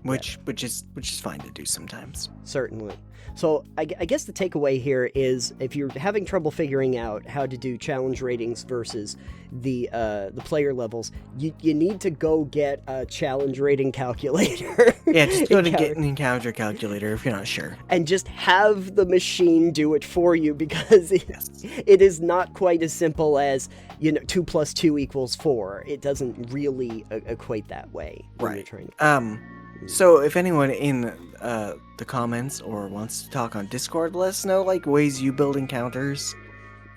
[SPEAKER 1] Which
[SPEAKER 2] is fine to do sometimes.
[SPEAKER 1] Certainly. So I guess the takeaway here is, if you're having trouble figuring out how to do challenge ratings versus the player levels, you need to go get a challenge rating calculator.
[SPEAKER 2] Yeah, just go to get an encounter calculator if you're not sure.
[SPEAKER 1] And just have the machine do it for you, because it is not quite as simple as, 2 + 2 = 4. It doesn't really equate that way.
[SPEAKER 2] Right. So if anyone in the comments or wants to talk on Discord, let us know, like, ways you build encounters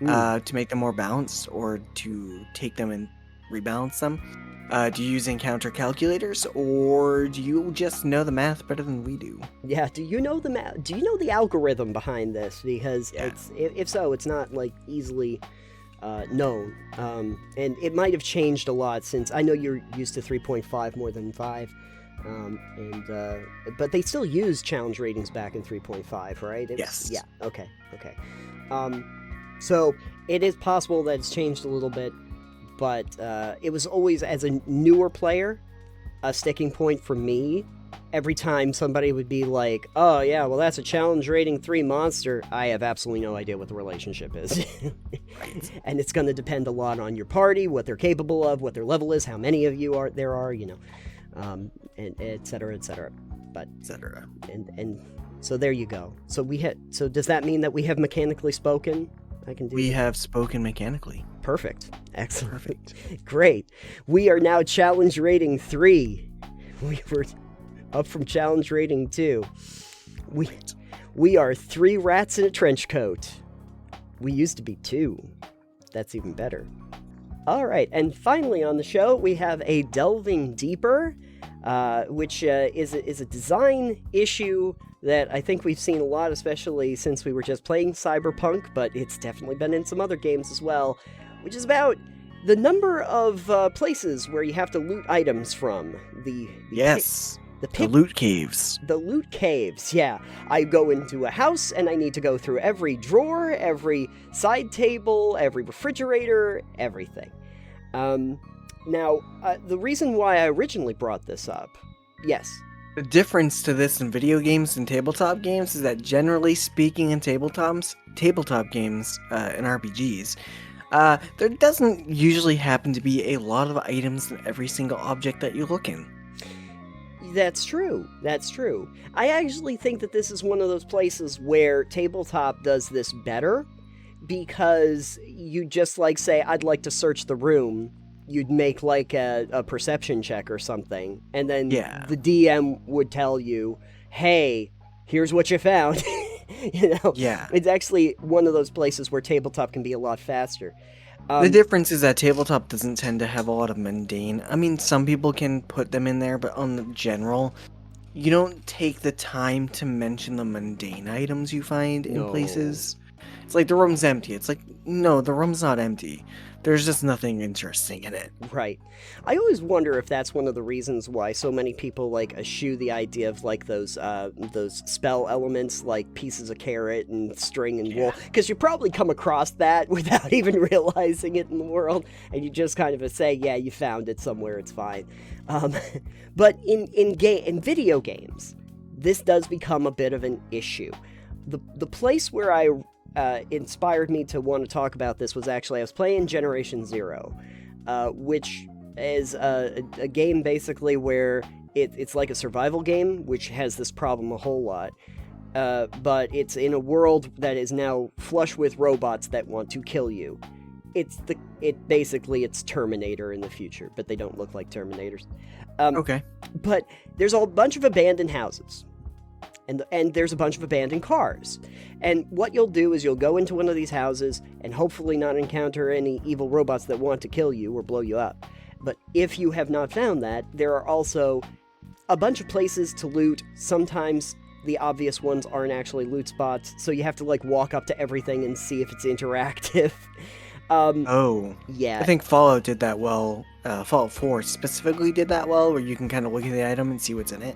[SPEAKER 2] to make them more balanced or to take them and rebalance them. Do you use encounter calculators, or do you just know the math better than we do?
[SPEAKER 1] Yeah, do you know the math? Do you know the algorithm behind this? Because if so, it's not, like, easily known. And it might have changed a lot since I know you're used to 3.5 more than 5. But they still use challenge ratings back in 3.5, right?
[SPEAKER 2] Yes.
[SPEAKER 1] Yeah. Okay. So it is possible that it's changed a little bit, but it was always, as a newer player, a sticking point for me. Every time somebody would be like, "Oh yeah, well that's a challenge rating 3 monster," I have absolutely no idea what the relationship is.
[SPEAKER 2] Right.
[SPEAKER 1] And it's going to depend a lot on your party, what they're capable of, what their level is, how many of you there are, and et cetera, but and so there you go. So does that mean that we have mechanically spoken? We
[SPEAKER 2] have spoken mechanically.
[SPEAKER 1] Perfect. Excellent. Perfect. Great. We are now challenge rating 3. We were up from challenge rating 2. We are 3 rats in a trench coat. We used to be 2. That's even better. All right, and finally on the show, we have a Delving Deeper, which is a design issue that I think we've seen a lot, especially since we were just playing Cyberpunk, but it's definitely been in some other games as well, which is about the number of places where you have to loot items from. The loot caves. The loot caves, yeah. I go into a house and I need to go through every drawer, every side table, every refrigerator, everything. Now, the reason why I originally brought this up, yes.
[SPEAKER 2] The difference to this in video games and tabletop games is that, generally speaking, in tabletop games and RPGs, There doesn't usually happen to be a lot of items in every single object that you look in.
[SPEAKER 1] That's true. That's true. I actually think that this is one of those places where tabletop does this better, because you just like say, I'd like to search the room. You'd make like a perception check or something, and then the DM would tell you, hey, here's what you found. It's actually one of those places where tabletop can be a lot faster.
[SPEAKER 2] The difference is that tabletop doesn't tend to have a lot of mundane. I mean, some people can put them in there, but on the general, you don't take the time to mention the mundane items you find in places. It's like the room's empty. It's like, no, the room's not empty. There's just nothing interesting in it.
[SPEAKER 1] Right. I always wonder if that's one of the reasons why so many people like eschew the idea of like those spell elements like pieces of carrot and string and wool, because you probably come across that without even realizing it in the world, and you just kind of say, yeah, you found it somewhere, it's fine. But in video games, this does become a bit of an issue. The place where I inspired me to want to talk about this was actually I was playing Generation Zero, which is a game basically where it's like a survival game, which has this problem a whole lot, but it's in a world that is now flush with robots that want to kill you. It's Terminator in the future, but they don't look like Terminators.
[SPEAKER 2] Okay.
[SPEAKER 1] But there's a bunch of abandoned houses. And there's a bunch of abandoned cars. And what you'll do is you'll go into one of these houses and hopefully not encounter any evil robots that want to kill you or blow you up. But if you have not found that, there are also a bunch of places to loot. Sometimes the obvious ones aren't actually loot spots, so you have to like walk up to everything and see if it's interactive.
[SPEAKER 2] I think Fallout did that well. Fallout 4 specifically did that well, where you can kind of look at the item and see what's in it.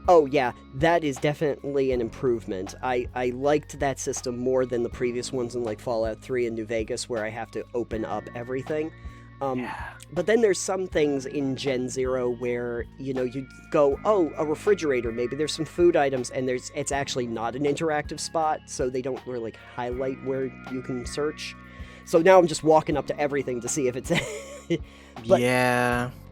[SPEAKER 1] Oh yeah, that is definitely an improvement. I liked that system more than the previous ones in like Fallout 3 and New Vegas, where I have to open up everything. But then there's some things in Gen Zero where, you go, oh, a refrigerator, maybe there's some food items, and it's actually not an interactive spot, so they don't really highlight where you can search. So now I'm just walking up to everything to see if it's...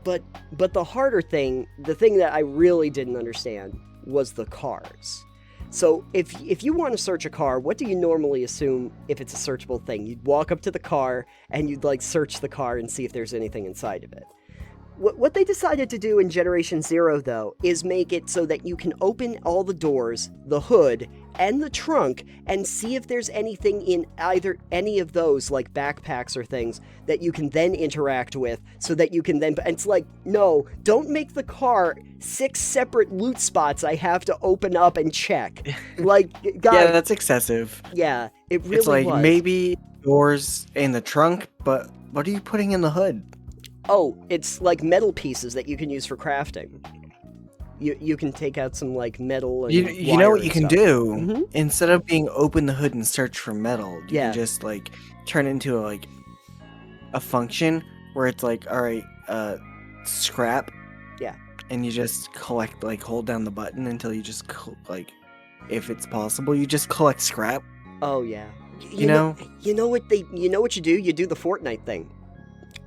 [SPEAKER 1] But the harder thing, the thing that I really didn't understand, was the cars. So if you want to search a car, what do you normally assume if it's a searchable thing? You'd walk up to the car and you'd like search the car and see if there's anything inside of it. What they decided to do in Generation Zero, though, is make it so that you can open all the doors, the hood, and the trunk, and see if there's anything in either any of those, like backpacks or things, that you can then interact with, so that you can then... And it's like, no, don't make the car 6 separate loot spots I have to open up and check. Like, God...
[SPEAKER 2] Yeah, that's excessive.
[SPEAKER 1] Yeah, it really
[SPEAKER 2] was. It's like,
[SPEAKER 1] was.
[SPEAKER 2] maybe doors in the trunk, but what are you putting in the hood?
[SPEAKER 1] Oh, it's like metal pieces that you can use for crafting. You can take out some like metal and
[SPEAKER 2] you know what you can do?
[SPEAKER 1] Mm-hmm.
[SPEAKER 2] Instead of being open the hood and search for metal, you can just like turn it into a function where it's like, all right, scrap.
[SPEAKER 1] Yeah.
[SPEAKER 2] And you just collect, like, hold down the button until you just if it's possible, you just collect scrap.
[SPEAKER 1] Oh yeah.
[SPEAKER 2] You know
[SPEAKER 1] what you do? You do the Fortnite thing.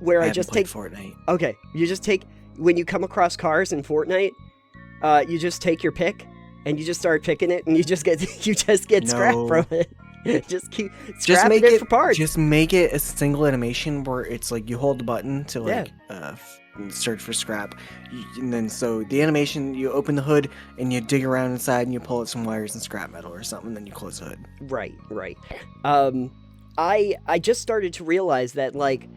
[SPEAKER 1] Where I just take
[SPEAKER 2] Fortnite.
[SPEAKER 1] Okay, you just take when you come across cars in Fortnite, you just take your pick and you just start picking it, and you just get scrap from it. Just keep scrapping it for parts.
[SPEAKER 2] Just make it a single animation where it's like you hold the button to search for scrap, and then so the animation, you open the hood and you dig around inside and you pull out some wires and scrap metal or something, and then you close the hood.
[SPEAKER 1] Right. I just started to realize that like.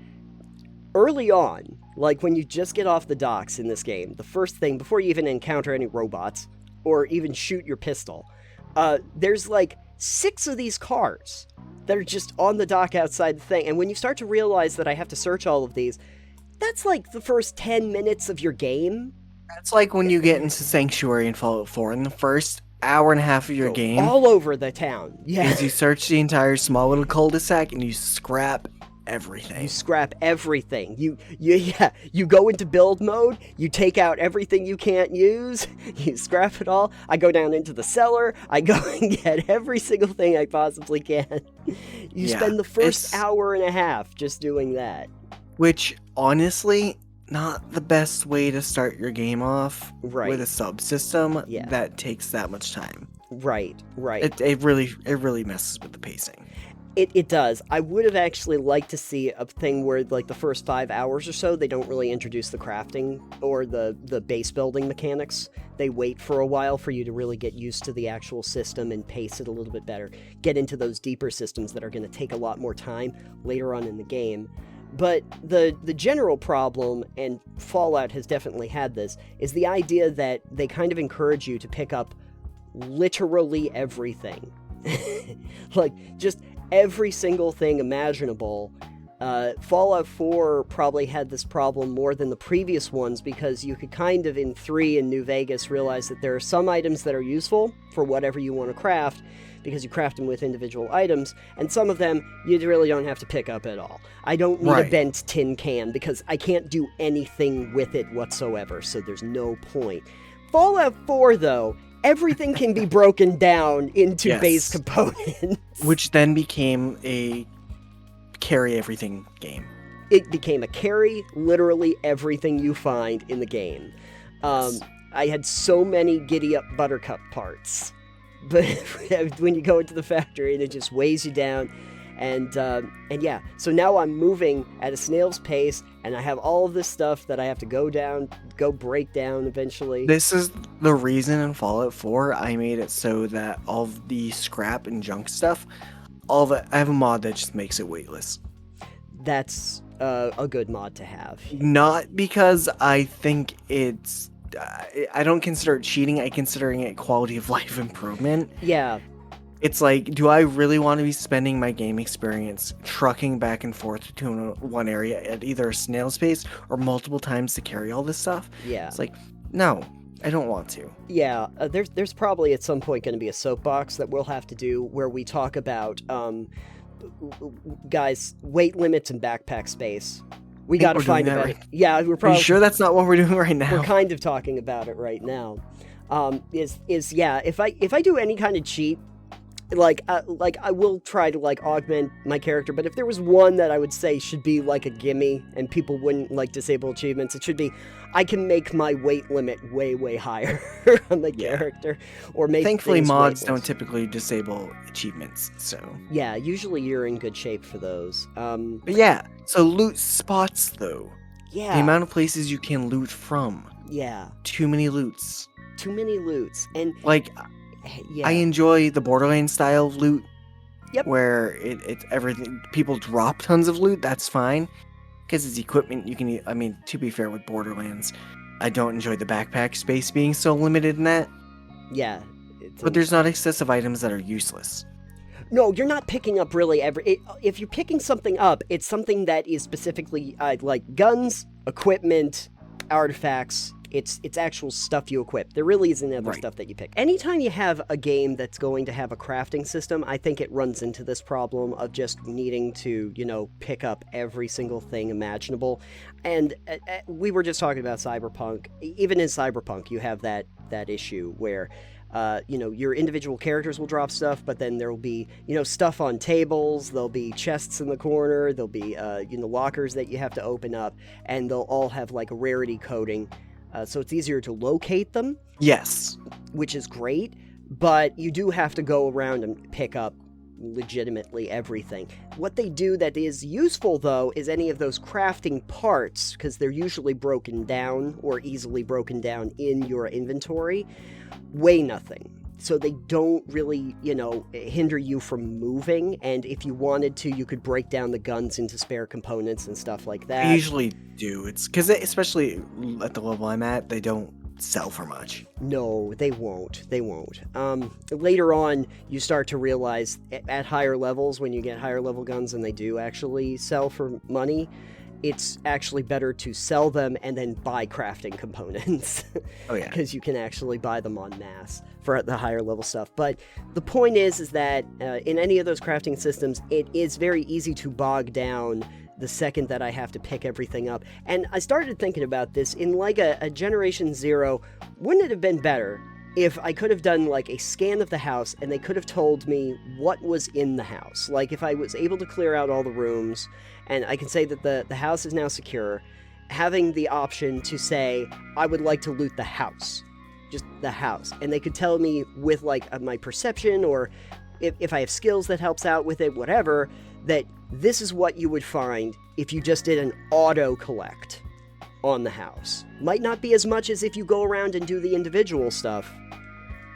[SPEAKER 1] Early on, like when you just get off the docks in this game, the first thing, before you even encounter any robots, or even shoot your pistol, there's like 6 of these cars that are just on the dock outside the thing, and when you start to realize that I have to search all of these, that's like the first 10 minutes of your game.
[SPEAKER 2] That's like when you get into Sanctuary in Fallout 4, in the first hour and a half of your game.
[SPEAKER 1] All over the town, yeah.
[SPEAKER 2] Is you search the entire small little cul-de-sac and you scrap everything.
[SPEAKER 1] You scrap everything. You go into build mode, you take out everything you can't use, you scrap it all. I go down into the cellar, I go and get every single thing I possibly can. You spend the first hour and a half just doing that.
[SPEAKER 2] Which, honestly, not the best way to start your game off with a subsystem that takes that much time.
[SPEAKER 1] Right.
[SPEAKER 2] It really messes with the pacing.
[SPEAKER 1] It does. I would have actually liked to see a thing where, like, the first 5 hours or so, they don't really introduce the crafting or the base building mechanics. They wait for a while for you to really get used to the actual system and pace it a little bit better. Get into those deeper systems that are going to take a lot more time later on in the game. But the general problem, and Fallout has definitely had this, is the idea that they kind of encourage you to pick up literally everything. Like, just every single thing imaginable. Fallout 4 probably had this problem more than the previous ones because you could kind of, in 3 in New Vegas, realize that there are some items that are useful for whatever you want to craft, because you craft them with individual items, and some of them you really don't have to pick up at all. I don't need a bent tin can because I can't do anything with it whatsoever, so there's no point. Fallout 4, though, everything can be broken down into base components.
[SPEAKER 2] Which then became a carry everything game.
[SPEAKER 1] It became a carry literally everything you find in the game. I had so many giddy up buttercup parts. But when you go into the factory and it just weighs you down. And yeah, so now I'm moving at a snail's pace, and I have all of this stuff that I have to go break down eventually.
[SPEAKER 2] This is the reason in Fallout 4 I made it so that all of the scrap and junk stuff, all of it, I have a mod that just makes it weightless.
[SPEAKER 1] That's a good mod to have.
[SPEAKER 2] Not because I think it's... I don't consider it cheating, I consider it quality of life improvement.
[SPEAKER 1] Yeah.
[SPEAKER 2] It's like, do I really want to be spending my game experience trucking back and forth to one area at either a snail's pace or multiple times to carry all this stuff?
[SPEAKER 1] Yeah.
[SPEAKER 2] It's like, no, I don't want to.
[SPEAKER 1] Yeah, there's probably at some point going to be a soapbox that we'll have to do where we talk about, guys, weight limits and backpack space. We got to find a better... Yeah, we're probably...
[SPEAKER 2] Are you sure that's not what we're doing right now?
[SPEAKER 1] We're kind of talking about it right now. If I do any kind of cheat, like I will try to like augment my character, but if there was one that I would say should be like a gimme and people wouldn't like disable achievements, it should be I can make my weight limit way higher on the character, or make
[SPEAKER 2] thankfully mods don't typically disable achievements, so
[SPEAKER 1] yeah, usually you're in good shape for those.
[SPEAKER 2] But yeah, so loot spots though.
[SPEAKER 1] Yeah,
[SPEAKER 2] the amount of places you can loot from.
[SPEAKER 1] Yeah,
[SPEAKER 2] too many loots,
[SPEAKER 1] and
[SPEAKER 2] like.
[SPEAKER 1] Yeah.
[SPEAKER 2] I enjoy the Borderlands style loot.
[SPEAKER 1] Yep.
[SPEAKER 2] Where it's everything, people drop tons of loot, that's fine. Because it's equipment you can, I mean, to be fair with Borderlands, I don't enjoy the backpack space being so limited in that.
[SPEAKER 1] Yeah.
[SPEAKER 2] But there's not excessive items that are useless.
[SPEAKER 1] No, you're not picking up really if you're picking something up, it's something that is specifically like guns, equipment, artifacts. It's actual stuff you equip. There really isn't other stuff that you pick. Anytime you have a game that's going to have a crafting system, I think it runs into this problem of just needing to, pick up every single thing imaginable. And we were just talking about Cyberpunk. Even in Cyberpunk, you have that issue where, your individual characters will drop stuff, but then there will be, stuff on tables, there'll be chests in the corner, there'll be, lockers that you have to open up, and they'll all have like a rarity coding. So it's easier to locate them.
[SPEAKER 2] Yes.
[SPEAKER 1] Which is great, but you do have to go around and pick up legitimately everything. What they do that is useful, though, is any of those crafting parts, because they're usually broken down or easily broken down in your inventory, weigh nothing. So they don't really, hinder you from moving, and if you wanted to, you could break down the guns into spare components and stuff like that.
[SPEAKER 2] I usually do. It's because, especially at the level I'm at, they don't sell for much.
[SPEAKER 1] No, they won't. Later on, you start to realize at higher levels, when you get higher level guns and they do actually sell for money, it's actually better to sell them and then buy crafting components.
[SPEAKER 2] Oh yeah.
[SPEAKER 1] Because you can actually buy them en masse for the higher level stuff. But the point is that in any of those crafting systems, it is very easy to bog down the second that I have to pick everything up. And I started thinking about this in like a Generation Zero. Wouldn't it have been better if I could have done like a scan of the house and they could have told me what was in the house? Like if I was able to clear out all the rooms and I can say that the house is now secure, having the option to say, I would like to loot the house. Just the house. And they could tell me with like my perception, or if I have skills that helps out with it, whatever, that this is what you would find if you just did an auto collect on the house. Might not be as much as if you go around and do the individual stuff.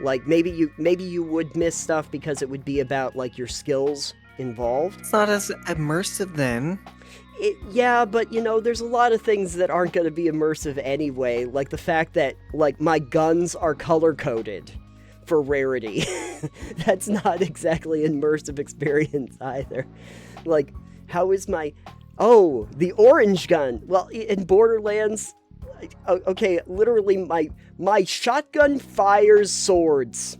[SPEAKER 1] Like maybe you would miss stuff because it would be about like your skills involved.
[SPEAKER 2] It's not as immersive then.
[SPEAKER 1] Yeah, but you know, there's a lot of things that aren't going to be immersive anyway, like the fact that like my guns are color-coded for rarity. That's not exactly an immersive experience either. Like, how is the orange gun? Well, in Borderlands, okay, literally my shotgun fires swords.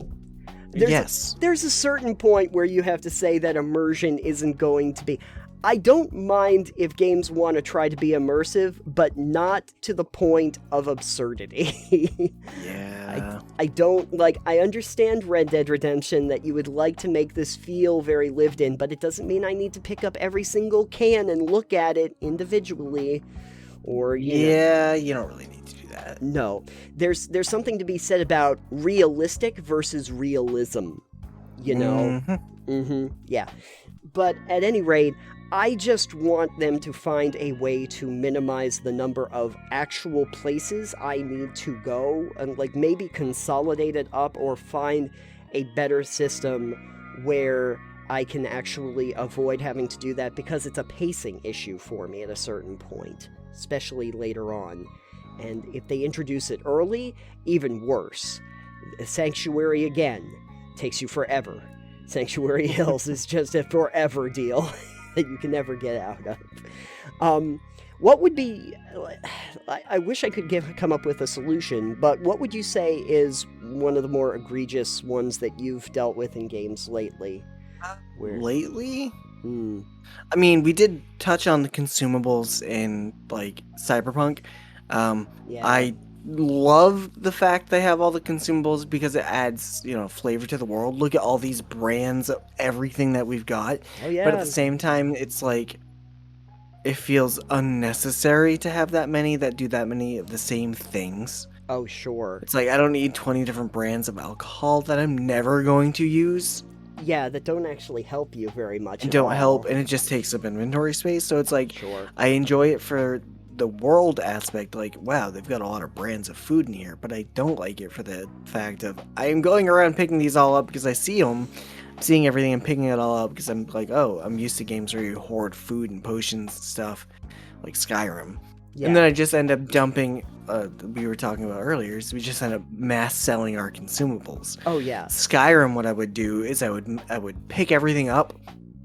[SPEAKER 1] There's a certain point where you have to say that immersion isn't going to be... I don't mind if games want to try to be immersive, but not to the point of absurdity.
[SPEAKER 2] Yeah.
[SPEAKER 1] I don't, like, I understand Red Dead Redemption that you would like to make this feel very lived in, but it doesn't mean I need to pick up every single can and look at it individually, or, you know.
[SPEAKER 2] You don't really need to do that.
[SPEAKER 1] No. There's something to be said about realistic versus realism, you know? Yeah. But at any rate, I just want them to find a way to minimize the number of actual places I need to go and like maybe consolidate it up or find a better system where I can actually avoid having to do that, because it's a pacing issue for me at a certain point, especially later on. And if they introduce it early, even worse. Sanctuary, again, takes you forever. Sanctuary Hills is just a forever deal that you can never get out of. What would be... I wish I could come up with a solution, but what would you say is one of the more egregious ones that you've dealt with in games lately?
[SPEAKER 2] Lately? I mean, we did touch on the consumables in, like, Cyberpunk. I love the fact they have all the consumables because it adds, you know, flavor to the world. Look at all these brands of everything that we've got.
[SPEAKER 1] Oh, yeah.
[SPEAKER 2] But at the same time, it's like, it feels unnecessary to have that many that do that many of the same things.
[SPEAKER 1] Oh, sure.
[SPEAKER 2] It's like, I don't need 20 different brands of alcohol that I'm never going to use.
[SPEAKER 1] Yeah, that don't actually help you very much.
[SPEAKER 2] And don't help, and it just takes up inventory space. So it's like,
[SPEAKER 1] sure.
[SPEAKER 2] I enjoy it for the world aspect, like, wow, they've got a lot of brands of food in here, but I don't like it for the fact of I am going around picking these all up because I see them, seeing everything and picking it all up because I'm like, oh, I'm used to games where you hoard food and potions and stuff, like Skyrim. Yeah. And then I just end up dumping, we were talking about earlier, so we just end up mass selling our consumables.
[SPEAKER 1] Oh, yeah.
[SPEAKER 2] Skyrim, what I would do is I would pick everything up,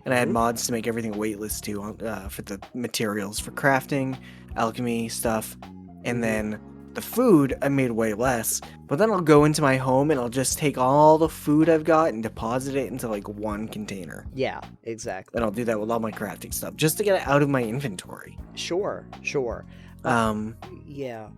[SPEAKER 2] and I had mods to make everything weightless too, for the materials for crafting, alchemy stuff, and then the food I made way less, but then I'll go into my home and I'll just take all the food I've got and deposit it into like one container.
[SPEAKER 1] Yeah, exactly.
[SPEAKER 2] And I'll do that with all my crafting stuff just to get it out of my inventory.
[SPEAKER 1] Sure. Yeah.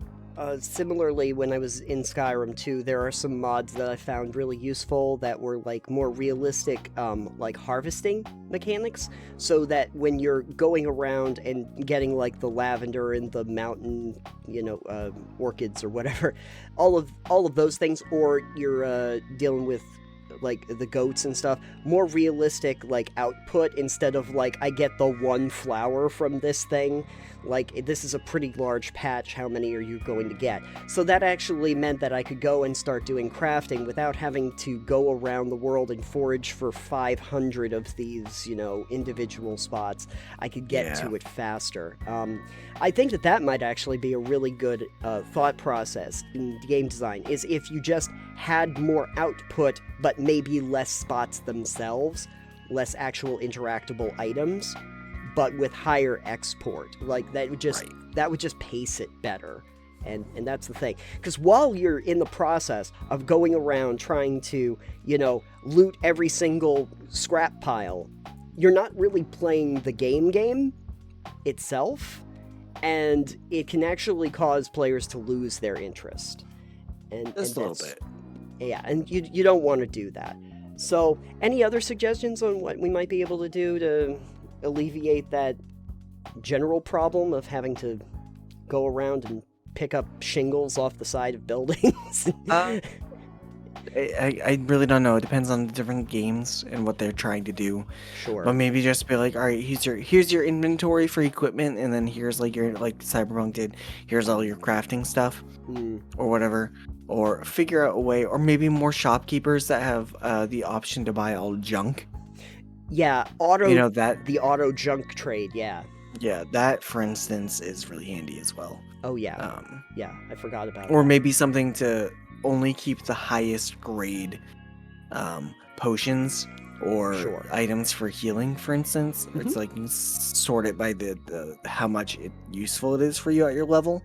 [SPEAKER 1] Similarly, when I was in Skyrim 2, there are some mods that I found really useful that were like more realistic, like harvesting mechanics, so that when you're going around and getting like the lavender and the mountain, you know, orchids or whatever, all of those things, or you're dealing with like the goats and stuff, more realistic like output instead of like I get the one flower from this thing. Like, this is a pretty large patch, how many are you going to get? So that actually meant that I could go and start doing crafting without having to go around the world and forage for 500 of these, you know, individual spots. I could get to it faster. I think that might actually be a really good thought process in game design, is if you just had more output, but maybe less spots themselves, less actual interactable items, but with higher export. Like that would just pace it better. And that's the thing. Because while you're in the process of going around trying to, loot every single scrap pile, you're not really playing the game itself, and it can actually cause players to lose their interest.
[SPEAKER 2] Just a little bit.
[SPEAKER 1] Yeah, and you don't want to do that. So, any other suggestions on what we might be able to do to alleviate that general problem of having to go around and pick up shingles off the side of buildings?
[SPEAKER 2] I really don't know. It depends on the different games and what they're trying to do.
[SPEAKER 1] Sure.
[SPEAKER 2] But maybe just be like, all right, here's your inventory for equipment, and then here's like Cyberpunk did. Here's all your crafting stuff, or whatever. Or figure out a way, or maybe more shopkeepers that have the option to buy all junk.
[SPEAKER 1] Yeah, the auto junk trade. Yeah.
[SPEAKER 2] Yeah, that for instance is really handy as well.
[SPEAKER 1] Oh yeah. Yeah, I forgot about
[SPEAKER 2] Or
[SPEAKER 1] that.
[SPEAKER 2] maybe something to only keep the highest grade potions or items for healing, for instance. Mm-hmm. It's like you sort it by the how much useful it is for you at your level.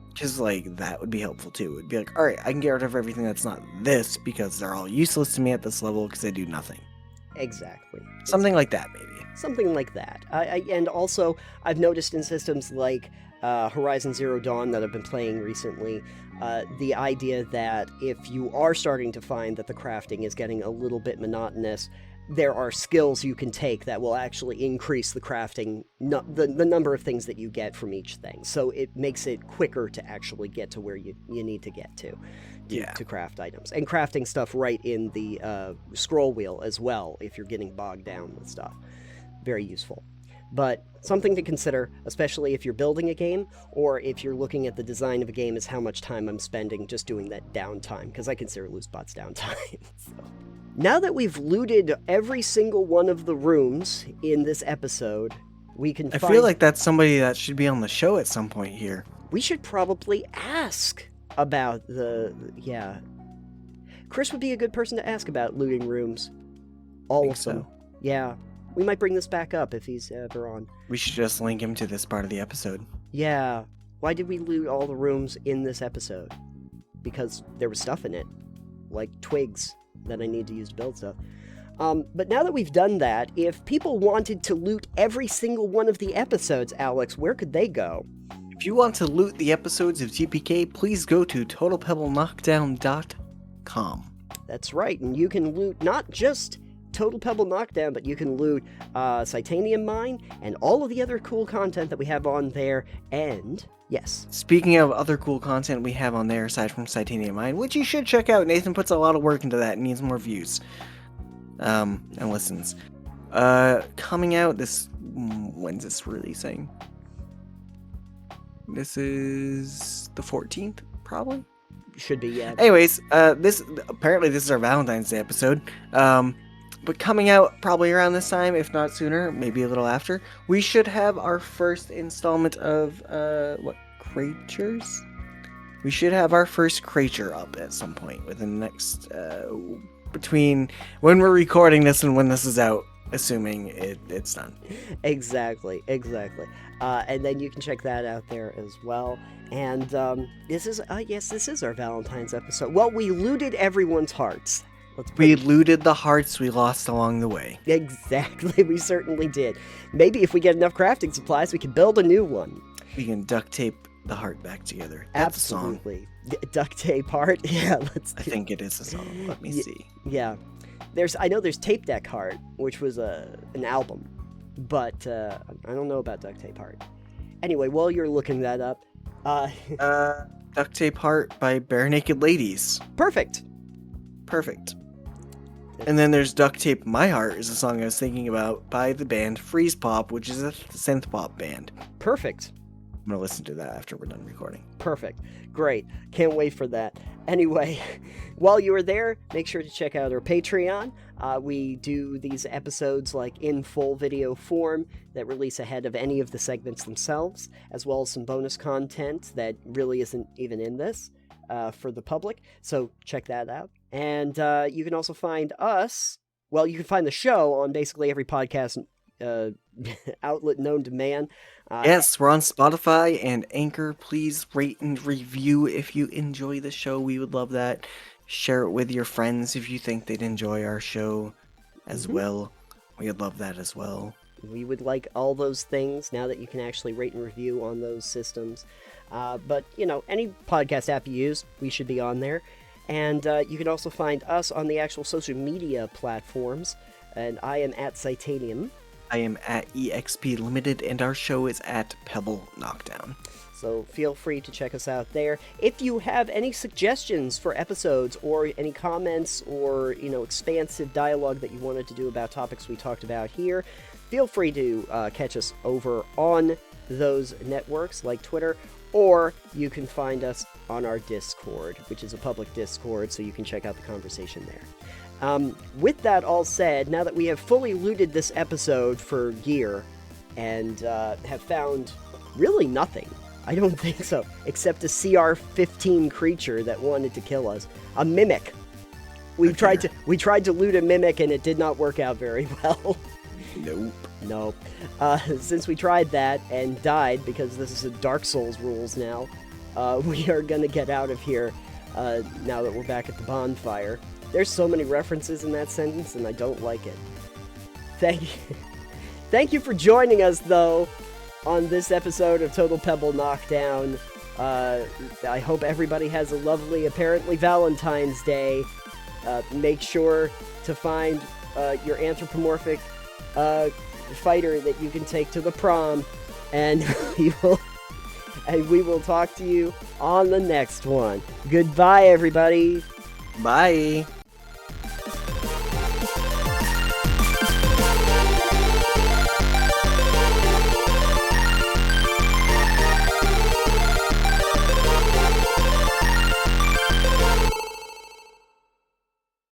[SPEAKER 2] Because like that would be helpful too. It'd be like, all right, I can get rid of everything that's not this because they're all useless to me at this level because they do nothing.
[SPEAKER 1] Exactly.
[SPEAKER 2] Something like that, maybe.
[SPEAKER 1] Something like that. And also, I've noticed in systems like Horizon Zero Dawn that I've been playing recently, the idea that if you are starting to find that the crafting is getting a little bit monotonous, there are skills you can take that will actually increase the crafting, the number of things that you get from each thing. So it makes it quicker to actually get to where you need to get to craft items. And crafting stuff right in the scroll wheel as well, if you're getting bogged down with stuff. Very useful. But something to consider, especially if you're building a game, or if you're looking at the design of a game, is how much time I'm spending just doing that downtime, because I consider Lootspot's downtime. So. Now that we've looted every single one of the rooms in this episode, we can
[SPEAKER 2] I feel like that's somebody that should be on the show at some point here.
[SPEAKER 1] We should probably ask about yeah. Chris would be a good person to ask about looting rooms. All of them. Yeah. We might bring this back up if he's ever on.
[SPEAKER 2] We should just link him to this part of the episode.
[SPEAKER 1] Yeah. Why did we loot all the rooms in this episode? Because there was stuff in it. Like twigs that I need to use to build stuff. But now that we've done that, if people wanted to loot every single one of the episodes, Alex, where could they go?
[SPEAKER 2] If you want to loot the episodes of TPK, please go to totalpebbleknockdown.com.
[SPEAKER 1] That's right, and you can loot not just Total Pebble Knockdown, but you can loot Titanium Mine and all of the other cool content that we have on there. And yes,
[SPEAKER 2] speaking of other cool content we have on there aside from Titanium Mine, which you should check out. Nathan puts a lot of work into that and needs more views and listens. Coming out this, when's this releasing? This is the 14th, probably.
[SPEAKER 1] Should be, yeah.
[SPEAKER 2] Anyways, this is our Valentine's Day episode. But coming out probably around this time, if not sooner, maybe a little after, we should have our first installment of, creatures? We should have our first creature up at some point within the next, between when we're recording this and when this is out, assuming it's done.
[SPEAKER 1] Exactly. And then you can check that out there as well. And this is our Valentine's episode. Well, we looted everyone's hearts.
[SPEAKER 2] We looted the hearts we lost along the way.
[SPEAKER 1] Exactly, we certainly did. Maybe if we get enough crafting supplies, we can build a new one.
[SPEAKER 2] We can duct tape the heart back together. That's
[SPEAKER 1] Absolutely. A song. Duct tape heart? Yeah,
[SPEAKER 2] I think it is a song. Let me see.
[SPEAKER 1] Yeah. I know there's Tape Deck Heart, which was an album. But I don't know about Duct Tape Heart. Anyway, while you're looking that up...
[SPEAKER 2] Duct Tape Heart by Bare Naked Ladies.
[SPEAKER 1] Perfect.
[SPEAKER 2] And then there's Duct Tape My Heart is a song I was thinking about by the band Freeze Pop, which is a synth pop band.
[SPEAKER 1] Perfect.
[SPEAKER 2] I'm going to listen to that after we're done recording.
[SPEAKER 1] Perfect. Great. Can't wait for that. Anyway, while you are there, make sure to check out our Patreon. We do these episodes like in full video form that release ahead of any of the segments themselves, as well as some bonus content that really isn't even in this for the public. So check that out. And you can also find us, well, you can find the show on basically every podcast outlet known to man.
[SPEAKER 2] Yes, we're on Spotify and Anchor. Please rate and review if you enjoy the show. We would love that. Share it with your friends if you think they'd enjoy our show as well. We would love that as well.
[SPEAKER 1] We would like all those things now that you can actually rate and review on those systems. But, any podcast app you use, we should be on there. And you can also find us on the actual social media platforms. And I am at Citanium.
[SPEAKER 2] I am at EXP Limited, and our show is at Pebble Knockdown.
[SPEAKER 1] So feel free to check us out there. If you have any suggestions for episodes or any comments or, expansive dialogue that you wanted to do about topics we talked about here, feel free to catch us over on those networks like Twitter, or you can find us on our Discord, which is a public Discord, so you can check out the conversation there. With that all said, now that we have fully looted this episode for gear and have found really nothing, I don't think so, except a CR-15 creature that wanted to kill us. A mimic. We tried to loot a mimic and it did not work out very well. Nope. Since we tried that and died, because this is a Dark Souls rules now, we are gonna get out of here now that we're back at the bonfire. There's so many references in that sentence, and I don't like it. Thank you for joining us, though, on this episode of Total Pebble Knockdown. I hope everybody has a lovely, apparently, Valentine's Day. Make sure to find your anthropomorphic fighter that you can take to the prom, and we will talk to you on the next one. Goodbye, everybody.
[SPEAKER 2] Bye.